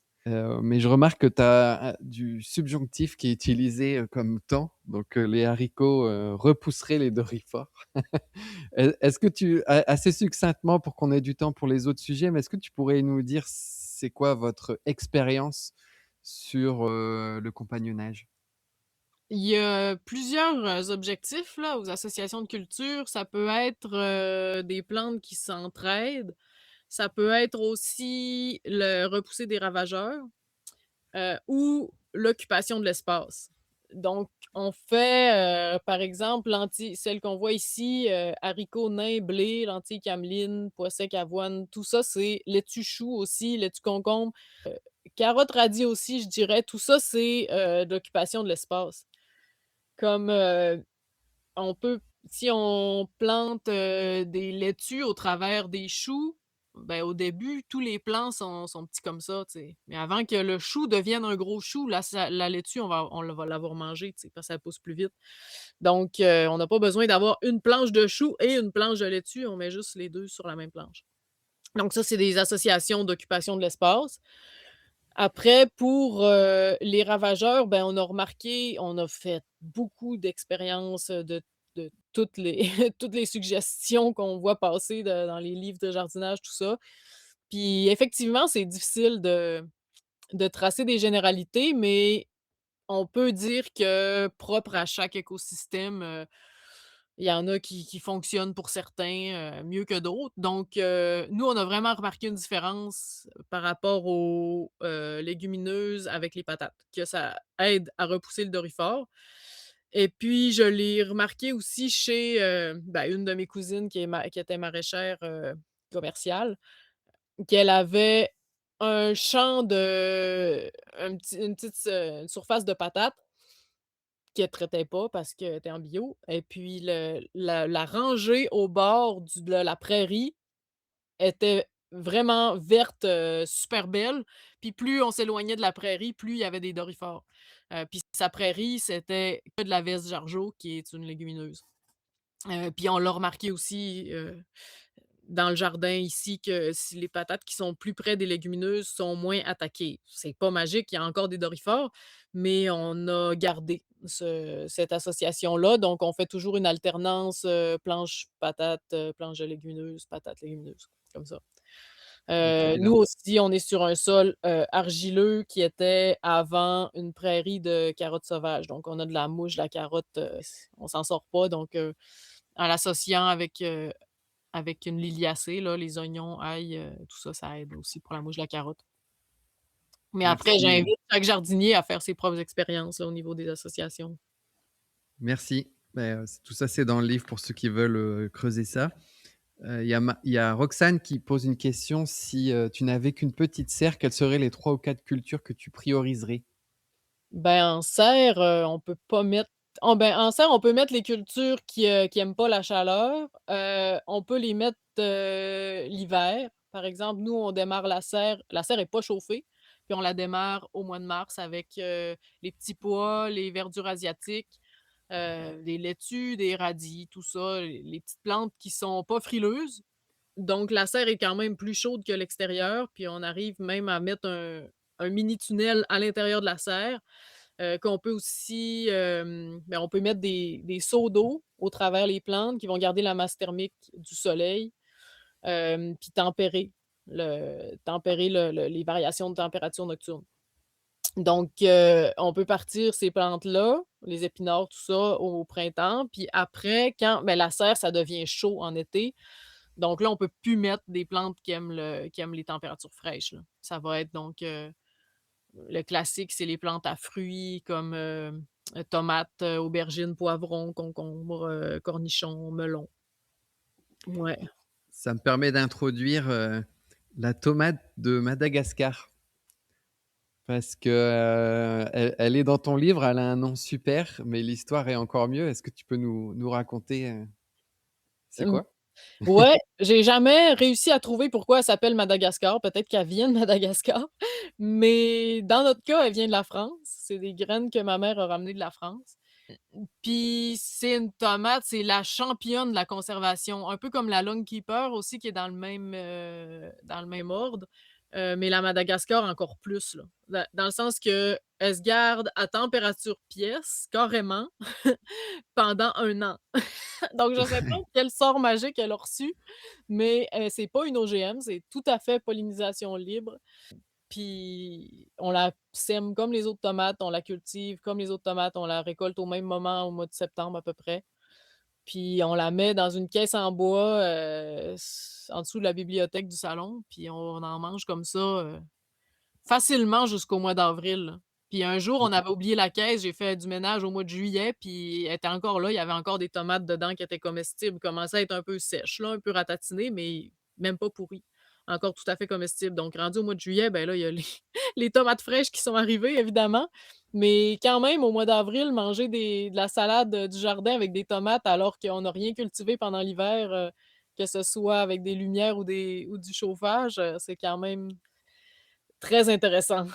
Mais je remarque que tu as du subjonctif qui est utilisé, comme temps, donc les haricots, repousseraient les doryphores. Est-ce que assez succinctement pour qu'on ait du temps pour les autres sujets, mais est-ce que tu pourrais nous dire c'est quoi votre expérience sur, le compagnonnage? Il y a plusieurs, objectifs là aux associations de culture. Ça peut être, des plantes qui s'entraident. Ça peut être aussi le repousser des ravageurs. Ou l'occupation de l'espace. Donc, on fait, par exemple, lentilles celles qu'on voit ici, haricots nains, blé, lentilles cameline, pois sec, avoine, tout ça, c'est laitue chou aussi, laitue concombre, carottes radis aussi, je dirais. Tout ça, c'est, de l'occupation de l'espace. Comme, on peut si on plante, des laitues au travers des choux, ben, au début, tous les plants sont petits comme ça, tu sais. Mais avant que le chou devienne un gros chou, la laitue, on va l'avoir mangée, tu sais, parce que ça pousse plus vite. Donc, on n'a pas besoin d'avoir une planche de chou et une planche de laitue, on met juste les 2 sur la même planche. Donc ça, c'est des associations d'occupation de l'espace. Après pour, les ravageurs, ben, on a fait beaucoup d'expériences, de toutes les toutes les suggestions qu'on voit passer dans les livres de jardinage, tout ça. Puis effectivement, c'est difficile de tracer des généralités, mais on peut dire que propre à chaque écosystème, il y en a qui fonctionnent pour certains, mieux que d'autres. Donc, nous, on a vraiment remarqué une différence par rapport aux, légumineuses avec les patates, que ça aide à repousser le doryphore. Et puis, je l'ai remarqué aussi chez, ben, une de mes cousines qui était maraîchère, commerciale, qu'elle avait un champ de une petite une surface de patates qu'elle traitait pas parce qu'elle était en bio et puis la rangée au bord de la prairie était vraiment verte, super belle. Puis plus on s'éloignait de la prairie, plus il y avait des doryphores. Puis sa prairie, c'était que de la veste-jargeau qui est une légumineuse. Puis on l'a remarqué aussi, dans le jardin ici que si les patates qui sont plus près des légumineuses sont moins attaquées. C'est pas magique, il y a encore des doryphores, mais on a gardé cette association-là. Donc, on fait toujours une alternance, planche patate, planche de légumineuses, patate légumineuse, comme ça. Nous Excellent. aussi, on est sur un sol, argileux qui était avant une prairie de carottes sauvages. Donc, on a de la mouche, de la carotte, on s'en sort pas. Donc, en l'associant avec une liliacée là, les oignons, ail, tout ça, ça aide aussi pour la mouche de la carotte. Mais après, Merci, j'invite chaque jardinier à faire ses propres expériences là, au niveau des associations. merci. Tout ça, c'est dans le livre pour ceux qui veulent, creuser ça. Il y a Roxane qui pose une question: si, tu n'avais qu'une petite serre, quelles seraient les 3 ou 4 cultures que tu prioriserais? Ben, en serre, on peut pas mettre en serre, on peut mettre les cultures qui aiment pas la chaleur. On peut les mettre, l'hiver. Par exemple, nous, on démarre la serre est pas chauffée, puis on la démarre au mois de mars avec, les petits pois, les verdures asiatiques, des laitues, des radis, tout ça, les petites plantes qui sont pas frileuses. Donc la serre est quand même plus chaude que l'extérieur, puis on arrive même à mettre un mini tunnel à l'intérieur de la serre. Qu'on peut aussi, on peut mettre des seaux d'eau au travers les plantes qui vont garder la masse thermique du soleil, puis tempérer les variations de température nocturne. Donc, on peut partir ces plantes-là, les épinards, tout ça, au printemps, puis après quand la serre, ça devient chaud en été, donc là, on peut plus mettre des plantes qui aiment les températures fraîches, là. Ça va être donc, le classique, c'est les plantes à fruits comme, tomates, aubergines, poivrons, concombres, cornichons, melons. Ouais. Ça me permet d'introduire, la tomate de Madagascar parce que, elle est dans ton livre, elle a un nom super, mais l'histoire est encore mieux. Est-ce que tu peux nous raconter, c'est Hem, quoi? ouais, j'ai jamais réussi à trouver pourquoi elle s'appelle Madagascar. Peut-être qu'elle vient de Madagascar, mais dans notre cas, elle vient de la France. C'est des graines que ma mère a ramenées de la France. Puis c'est une tomate, c'est la championne de la conservation, un peu comme la Lone Keeper aussi qui est dans le même ordre, mais la Madagascar encore plus là. Dans le sens qu'elle se garde à température pièce, carrément, pendant 1 an. Donc je sais pas quel sort magique elle a reçu, mais c'est pas une OGM, c'est tout à fait pollinisation libre. Puis on la sème comme les autres tomates, on la cultive comme les autres tomates, on la récolte au même moment, au mois de septembre à peu près. Puis on la met dans une caisse en bois, en dessous de la bibliothèque du salon, puis on en mange comme ça, facilement jusqu'au mois d'avril, là. Puis un jour, on avait oublié la caisse, j'ai fait du ménage au mois de juillet, puis elle était encore là, il y avait encore des tomates dedans qui étaient comestibles, commençaient à être un peu sèches là, un peu ratatinées, mais même pas pourries. Encore tout à fait comestibles. Donc rendu au mois de juillet, ben là, il y a les les tomates fraîches qui sont arrivées évidemment, mais quand même au mois d'avril, manger de la salade, du jardin avec des tomates alors qu'on n'a rien cultivé pendant l'hiver, que ce soit avec des lumières ou du chauffage, c'est quand même très intéressant.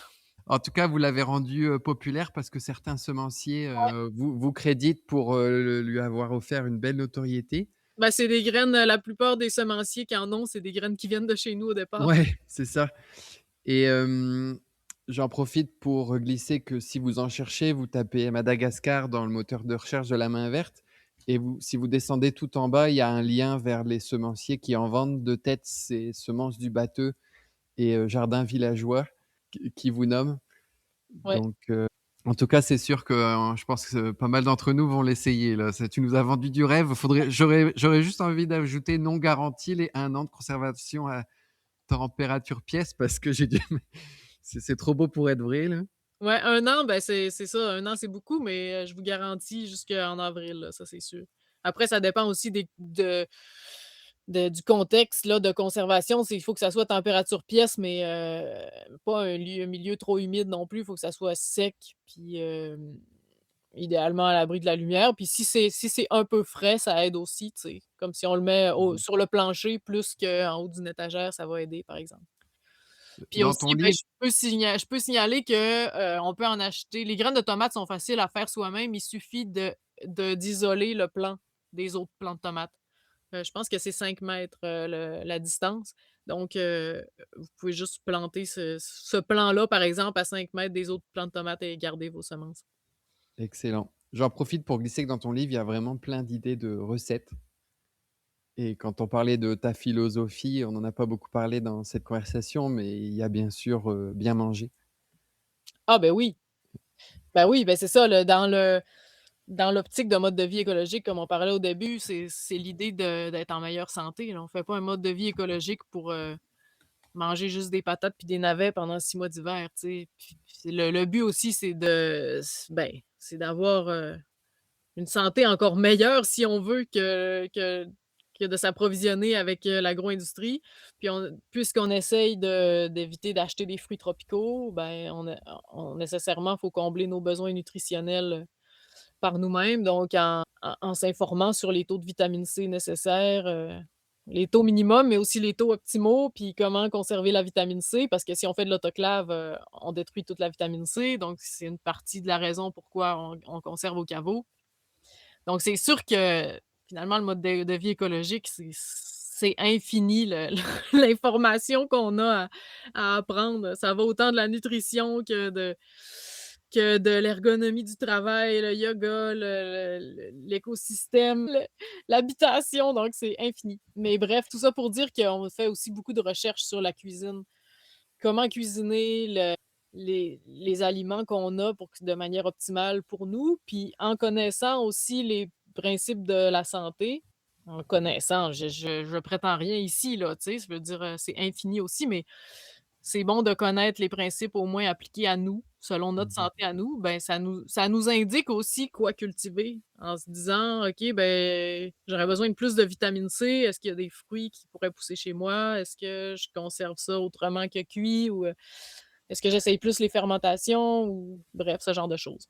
En tout cas, vous l'avez rendu, populaire parce que certains semenciers, vous créditent pour, lui avoir offert une belle notoriété. Ben, c'est des graines, la plupart des semenciers qui en ont, c'est des graines qui viennent de chez nous au départ. Ouais, c'est ça. Et j'en profite pour glisser que si vous en cherchez, vous tapez Madagascar dans le moteur de recherche de la main verte et si vous descendez tout en bas, il y a un lien vers les semenciers qui en vendent de tête. C'est Semences du Batteux et Jardins Villageois qui vous nomment. Ouais. Donc en tout cas, c'est sûr que, je pense que pas mal d'entre nous vont l'essayer là. Tu nous as vendu du rêve. J'aurais juste envie d'ajouter non garanti les 1 an de conservation à température pièce parce que j'ai dû c'est trop beau pour être vrai, là. Ouais, 1 an, ben, c'est ça, 1 an, c'est beaucoup, mais je vous garantis jusqu'en avril, là, ça, c'est sûr. Après, ça dépend aussi du contexte, là, de conservation. Il faut que ça soit température pièce, mais pas un milieu trop humide non plus. Il faut que ça soit sec, puis, idéalement à l'abri de la lumière. Puis si c'est un peu frais, ça aide aussi, tu sais. Comme si on le met Mmh. sur le plancher plus qu'en haut d'une étagère, ça va aider, par exemple. Puis Dans aussi, ton ben, livre je peux signaler que, on peut en acheter les graines de tomates sont faciles à faire soi-même. Il suffit d'isoler le plant des autres plants de tomates. Je pense que c'est 5 mètres, la distance. Donc, vous pouvez juste planter ce plant-là, par exemple, à 5 mètres des autres plants de tomates et garder vos semences. excellent. J'en profite pour glisser que dans ton livre, il y a vraiment plein d'idées de recettes et quand on parlait de ta philosophie, on n'en a pas beaucoup parlé dans cette conversation, mais il y a bien sûr, bien manger. Ah ben oui, ben oui, ben c'est ça, le dans le dans l'optique de mode de vie écologique, comme on parlait au début, c'est l'idée d'être en meilleure santé, là. On fait pas un mode de vie écologique pour, manger juste des patates puis des navets pendant 6 mois d'hiver, tu sais? Puis le but aussi, c'est c'est d'avoir, une santé encore meilleure si on veut que de s'approvisionner avec, l'agro-industrie. Puis puisqu'on essaye d'éviter d'acheter des fruits tropicaux, ben, on nécessairement, faut combler nos besoins nutritionnels, par nous-mêmes, donc en s'informant sur les taux de vitamine C nécessaires, les taux minimums, mais aussi les taux optimaux, puis comment conserver la vitamine C, parce que si on fait de l'autoclave, on détruit toute la vitamine C, donc c'est une partie de la raison pourquoi on conserve au caveau. Donc c'est sûr que finalement le mode de vie écologique, c'est infini l'information qu'on a à apprendre. Ça va autant de la nutrition que de l'ergonomie du travail, le yoga, l'écosystème, l'habitation, donc c'est infini. Mais bref, tout ça pour dire qu'on fait aussi beaucoup de recherches sur la cuisine. Comment cuisiner les aliments qu'on a pour que de manière optimale pour nous, puis en connaissant aussi les principes de la santé. En connaissant, je prétends rien ici, là, tu sais? Ça veut dire, c'est infini aussi, mais c'est bon de connaître les principes au moins appliqués à nous, selon notre Mmh. santé à nous, ben, ça nous indique aussi quoi cultiver en se disant: «OK, ben, j'aurais besoin de plus de vitamine C. Est-ce qu'il y a des fruits qui pourraient pousser chez moi? Est-ce que je conserve ça autrement que cuit ou, est-ce que j'essaye plus les fermentations?» ou bref, ce genre de choses.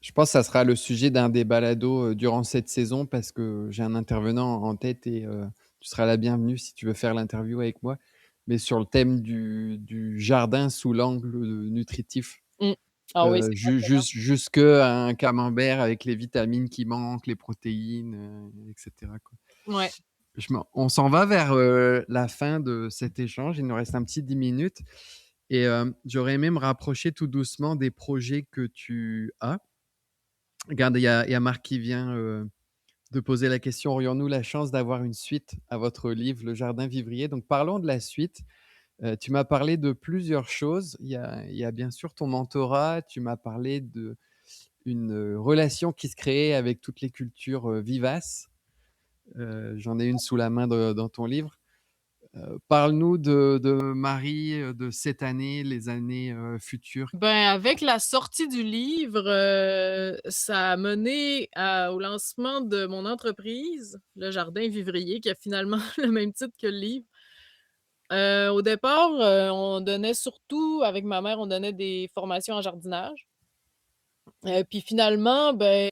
Je pense que ça sera le sujet d'un des balados, durant cette saison parce que j'ai un intervenant en tête et tu seras la bienvenue si tu veux faire l'interview avec moi, mais sur le thème du jardin sous l'angle, nutritif, Mmh. Ah oui, c'est jusque à un camembert avec les vitamines qui manquent, les protéines, et cetera, quoi. ouais. On s'en va vers, la fin de cet échange. Il nous reste un petit 10 minutes et j'aurais aimé me rapprocher tout doucement des projets que tu as. Regarde, il y a Marc qui vient, de poser la question: «Aurions-nous la chance d'avoir une suite à votre livre, Le Jardin Vivrier?» Donc parlons de la suite. Tu m'as parlé de plusieurs choses. Il y a bien sûr ton mentorat, tu m'as parlé d'une, relation qui se créait avec toutes les cultures, vivaces. J'en ai une sous la main dans ton livre. Parle-nous de Marie, de cette année, les années, futures. Ben, avec la sortie du livre, ça a mené au lancement de mon entreprise, Le Jardin Vivrier, qui a finalement le même titre que le livre. Au départ, on donnait surtout avec ma mère, on donnait des formations en jardinage. Puis finalement, ben,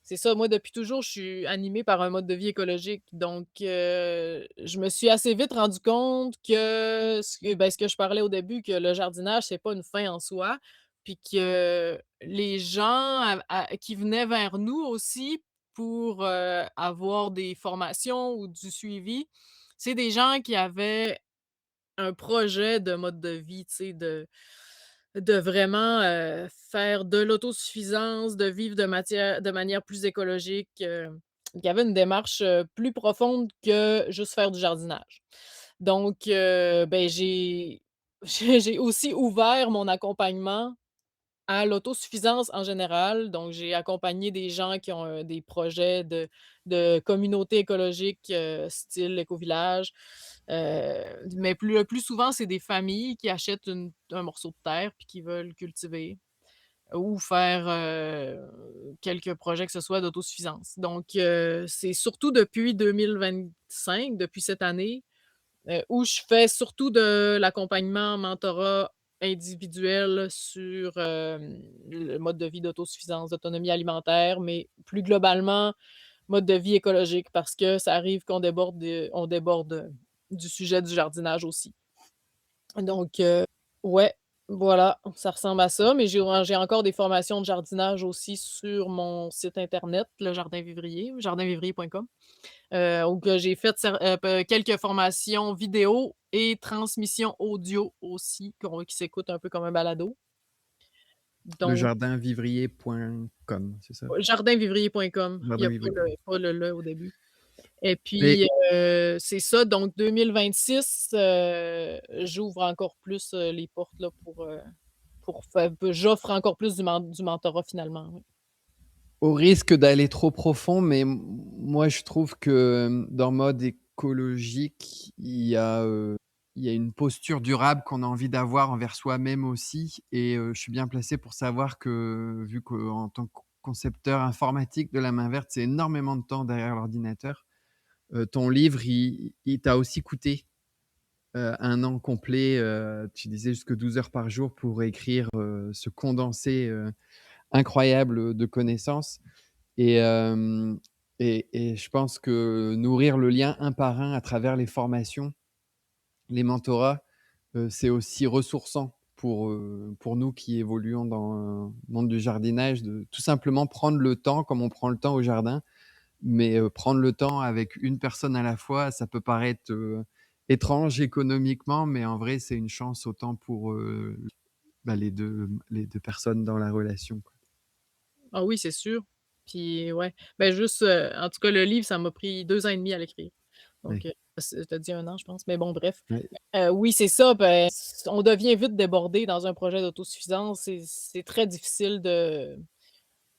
c'est ça, moi depuis toujours, je suis animée par un mode de vie écologique. Donc, je me suis assez vite rendu compte que ce que je parlais au début, que le jardinage, c'est pas une fin en soi, puis que les gens qui venaient vers nous aussi pour, avoir des formations ou du suivi, c'est des gens qui avaient un projet de mode de vie, tu sais, de vraiment, faire de l'autosuffisance, de vivre de manière plus écologique, il y avait une démarche, plus profonde que juste faire du jardinage. Donc, ben, j'ai aussi ouvert mon accompagnement à l'autosuffisance en général. Donc, j'ai accompagné des gens qui ont, des projets de communautés écologiques, style écovillage, mais le plus souvent, c'est des familles qui achètent un morceau de terre puis qui veulent cultiver ou faire, quelques projets que ce soit d'autosuffisance. Donc, c'est surtout depuis 2025, depuis cette année, où je fais surtout de l'accompagnement, mentorat individuel sur, le mode de vie d'autosuffisance, d'autonomie alimentaire, mais plus globalement, mode de vie écologique parce que ça arrive on déborde, du sujet du jardinage aussi. Donc, ouais, voilà, ça ressemble à ça, mais j'ai encore des formations de jardinage aussi sur mon site internet, Le Jardin Vivrier, jardinvivrier.com. Où que j'ai fait quelques formations vidéo et transmission audio aussi, qui s'écoute un peu comme un balado. Donc Lejardinvivrier.com, c'est ça? jardinvivrier.com, il y a Jardinvivrier. pas le «le» au début. Et Et puis, c'est ça, donc 2026, j'ouvre encore plus, les portes là pour j'offre encore plus du mentorat finalement, oui. Au risque d'aller trop profond, mais moi je trouve que, dans mode écologique, il y a une posture durable qu'on a envie d'avoir envers soi-même aussi et je suis bien placé pour savoir que, vu qu'en tant que concepteur informatique de la main verte, c'est énormément de temps derrière l'ordinateur. Ton livre, il t'a aussi coûté, 1 an complet, tu disais jusque 12 heures par jour pour écrire, ce condensé, incroyable, de connaissances. Et hem et je pense que nourrir le lien un par un à travers les formations, les mentorats, c'est aussi ressourçant pour nous qui évoluons dans le monde du jardinage, de tout simplement prendre le temps comme on prend le temps au jardin. Mais, prendre le temps avec une personne à la fois, ça peut paraître, étrange économiquement, mais en vrai, c'est une chance autant pour, bah, les deux personnes dans la relation, quoi. Ah oui, c'est sûr. Puis ouais, ben juste, en tout cas, le livre, ça m'a pris 2 ans et demi à l'écrire. Donc, Ouais, tu dit 1 an, je pense, mais bon, bref. ouais. Oui, c'est ça, ben, on devient vite débordé dans un projet d'autosuffisance. C'est très difficile de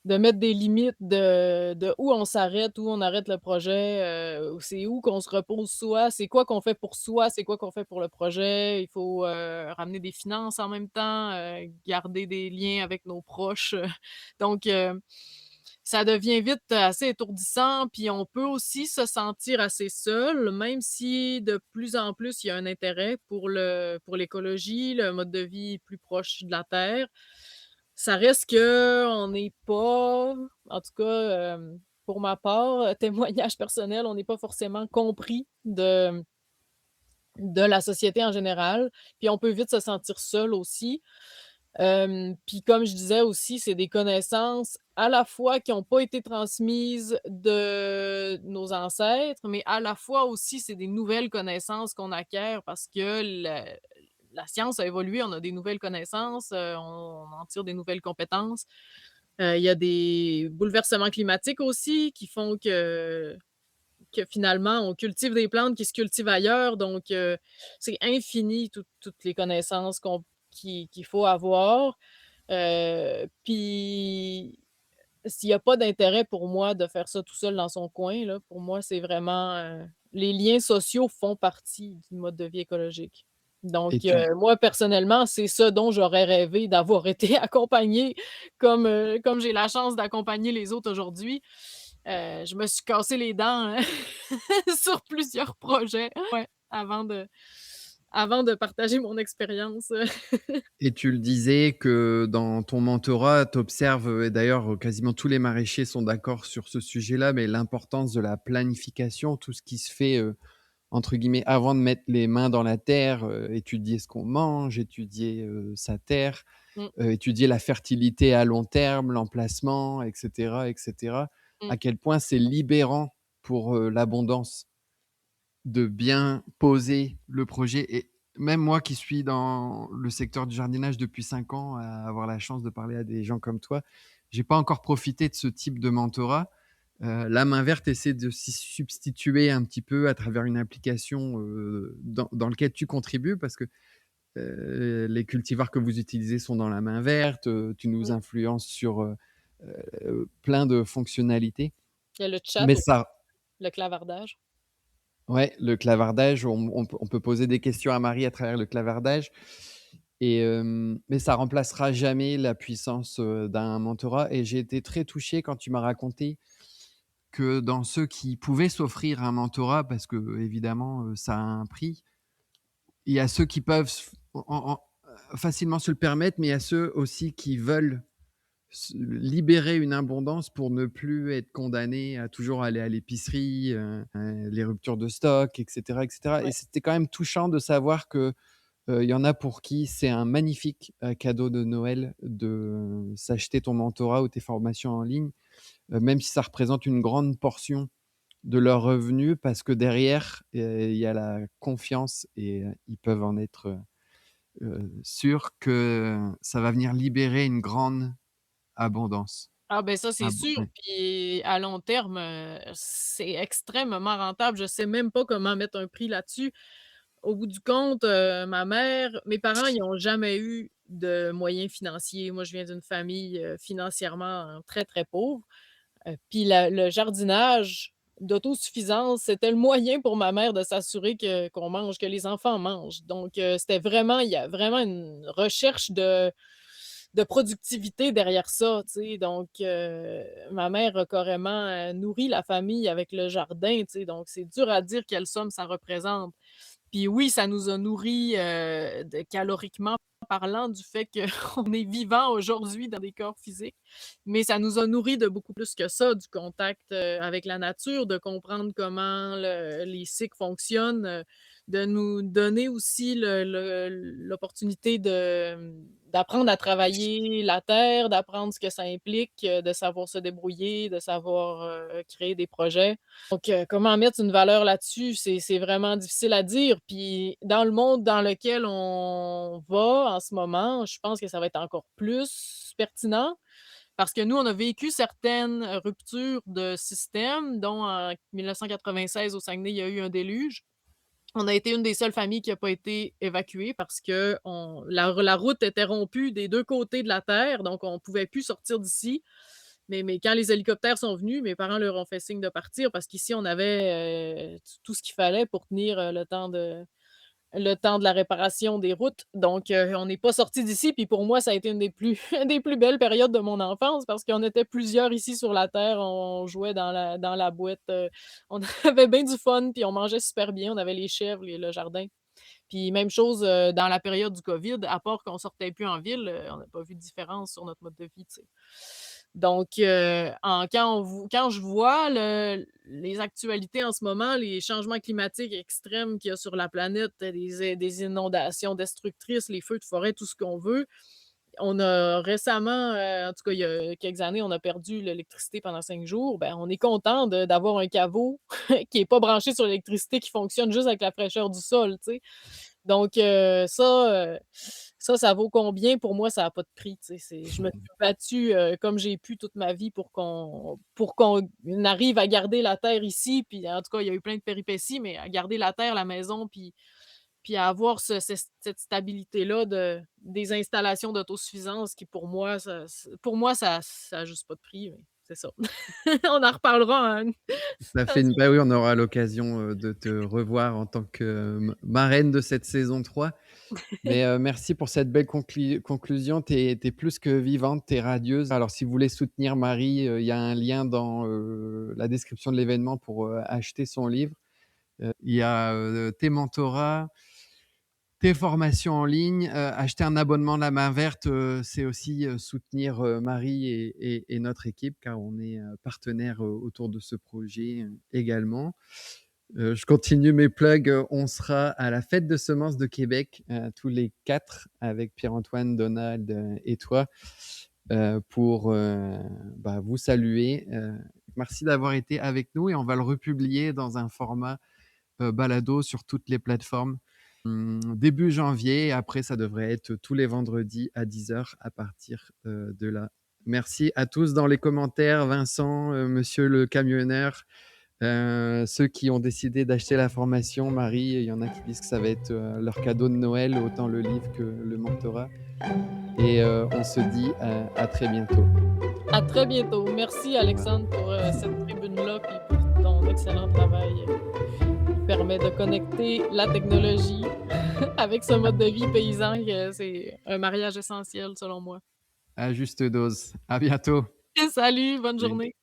mettre des limites, de où on s'arrête, où on arrête le projet, c'est où qu'on se repose soi, c'est quoi qu'on fait pour soi, c'est quoi qu'on fait pour le projet. Il faut, ramener des finances en même temps, garder des liens avec nos proches, donc ça devient vite assez étourdissant, puis on peut aussi se sentir assez seul, même si de plus en plus il y a un intérêt pour l'écologie, le mode de vie plus proche de la terre. Ça reste qu'on n'est pas, en tout cas, pour ma part, témoignage personnel, on n'est pas forcément compris de la société en général, puis on peut vite se sentir seul aussi. Puis comme je disais aussi, c'est des connaissances à la fois qui ont pas été transmises de nos ancêtres, mais à la fois aussi, c'est des nouvelles connaissances qu'on acquiert parce que la science a évolué, on a des nouvelles connaissances, on en tire des nouvelles compétences. Il y a des bouleversements climatiques aussi qui font que finalement, on cultive des plantes qui se cultivent ailleurs, donc c'est infini toutes les connaissances qu'il faut avoir. Puis s'il y a pas d'intérêt pour moi de faire ça tout seul dans son coin, là, pour moi, c'est vraiment, les liens sociaux font partie du mode de vie écologique. Donc Et tu moi, personnellement, c'est ça dont j'aurais rêvé d'avoir été accompagnée comme j'ai la chance d'accompagner les autres aujourd'hui. Je me suis cassé les dents, sur plusieurs projets, ouais, avant de partager mon expérience. Et tu le disais que dans ton mentorat, tu observes, et d'ailleurs, quasiment tous les maraîchers sont d'accord sur ce sujet-là, mais l'importance de la planification, tout ce qui se fait, entre guillemets, «avant de mettre les mains dans la terre», étudier ce qu'on mange, étudier, sa terre, Mmh, étudier la fertilité à long terme, l'emplacement et cetera et cetera. mmh. À quel point c'est libérant pour, l'abondance de bien poser le projet et même moi qui suis dans le secteur du jardinage depuis 5 ans, à avoir la chance de parler à des gens comme toi, j'ai pas encore profité de ce type de mentorat. La main verte essaie de s'y substituer un petit peu à travers une application, dans lequel tu contribues parce que, les cultivars que vous utilisez sont dans la main verte, tu nous Mmh. influences sur, plein de fonctionnalités. Il y a le chat Mais aussi, ça le clavardage. Ouais, le clavardage, on peut poser des questions à Marie à travers le clavardage mais ça remplacera jamais la puissance, d'un mentorat et j'ai été très touché quand tu m'as raconté que dans ceux qui pouvaient s'offrir un mentorat parce qu'évidemment, ça a un prix, il y a ceux qui peuvent facilement se le permettre, mais il y a ceux aussi qui veulent se libérer une abondance pour ne plus être condamné à toujours aller à l'épicerie, les ruptures de stock et cetera et cetera et Ouais. c'était quand même touchant de savoir que, il y en a pour qui c'est un magnifique, cadeau de Noël de s'acheter ton mentorat ou tes formations en ligne, même si ça représente une grande portion de leurs revenus parce que derrière, il y a la confiance et ils peuvent en être, sûrs que ça va venir libérer une grande abondance. Ah ben ça, c'est sûr, Ouais. puis à long terme, c'est extrêmement rentable. Je sais même pas comment mettre un prix là-dessus. Au bout du compte, mes parents, ils ont jamais eu de moyens financiers. Moi, je viens d'une famille, financièrement très, très pauvre. Puis le jardinage d'autosuffisance, c'était le moyen pour ma mère de s'assurer qu'on mange, que les enfants mangent. Donc, c'était vraiment il y a vraiment une recherche de productivité derrière ça, tu sais? Donc, ma mère a carrément, nourri la famille avec le jardin, tu sais? Donc c'est dur à dire quelle somme ça représente. Puis oui, ça nous a nourris, de caloriquement parlant du fait qu'on est vivant aujourd'hui dans des corps physiques, mais ça nous a nourris de beaucoup plus que ça, du contact, avec la nature, de comprendre comment les cycles fonctionnent, de nous donner aussi l'opportunité d'apprendre à travailler la terre, d'apprendre ce que ça implique, de savoir se débrouiller, de savoir, créer des projets. Donc, comment mettre une valeur là-dessus, c'est vraiment difficile à dire. Puis dans le monde dans lequel on va en ce moment, je pense que ça va être encore plus pertinent parce que nous, on a vécu certaines, ruptures de système, dont en 1996 au Saguenay, il y a eu un déluge. On a été une des seules familles qui a pas été évacuée parce que la route était rompue des 2 côtés de la terre, donc on pouvait plus sortir d'ici. Mais quand les hélicoptères sont venus, mes parents leur ont fait signe de partir parce qu'ici, on avait, tout ce qu'il fallait pour tenir, le temps de la réparation des routes. Donc, on n'est pas sortis d'ici. Puis pour moi, ça a été une des plus une des plus belles périodes de mon enfance parce qu'on était plusieurs ici sur la terre. On jouait dans la boîte, on avait bien du fun, puis on mangeait super bien. On avait les chèvres, le jardin. Puis même chose, dans la période du COVID, à part qu'on sortait plus en ville, on n'a pas vu de différence sur notre mode de vie, tu sais. Donc, quand je vois les actualités en ce moment, les changements climatiques extrêmes qu'il y a sur la planète, des inondations destructrices, les feux de forêt, tout ce qu'on veut. On a récemment, en tout cas il y a quelques années, on a perdu l'électricité pendant 5 jours. Ben, on est content d'avoir un caveau qui est pas branché sur l'électricité, qui fonctionne juste avec la fraîcheur du sol, tu sais? Donc, ça vaut combien? Pour moi, ça a pas de prix, tu sais, je me suis battue, comme j'ai pu toute ma vie pour qu'on arrive à garder la terre ici, puis en tout cas, il y a eu plein de péripéties, mais à garder la terre, la maison, puis à avoir cette stabilité-là des installations d'autosuffisance qui pour moi, ça a juste pas de prix, mais c'est ça. On en reparlera, hein. Ça fait une bah, oui, on aura l'occasion, de te revoir en tant que, marraine de cette saison 3. Mais, merci pour cette belle conclusion. Tu es plus que vivante, tu es radieuse. Alors si vous voulez soutenir Marie, il y a un lien dans, la description de l'événement pour, acheter son livre. Il y a, tes mentorats, tes formations en ligne, acheter un abonnement de la Main Verte, c'est aussi, soutenir, Marie et notre équipe car on est, partenaires, autour de ce projet, également. Je continue mes plugs, on sera à la fête de semences de Québec, tous les 4 avec Pierre-Antoine, Donald, et toi, pour, bah, vous saluer. Merci d'avoir été avec nous et on va le republier dans un format, balado sur toutes les plateformes, début janvier et après ça devrait être tous les vendredis à 10 heures à partir, de là. Merci à tous dans les commentaires, Vincent, monsieur le camionneur, ceux qui ont décidé d'acheter la formation, Marie, il y en a qui disent que ça va être, leur cadeau de Noël, autant le livre que le mentorat et on se dit, à très bientôt. À très bientôt. Merci Alexandre pour, cette tribune-là, puis pour ton excellent travail, qui permet de connecter la technologie avec ce mode de vie paysan que c'est un mariage essentiel selon moi. À juste dose. À bientôt. Salut, bonne Salut. journée.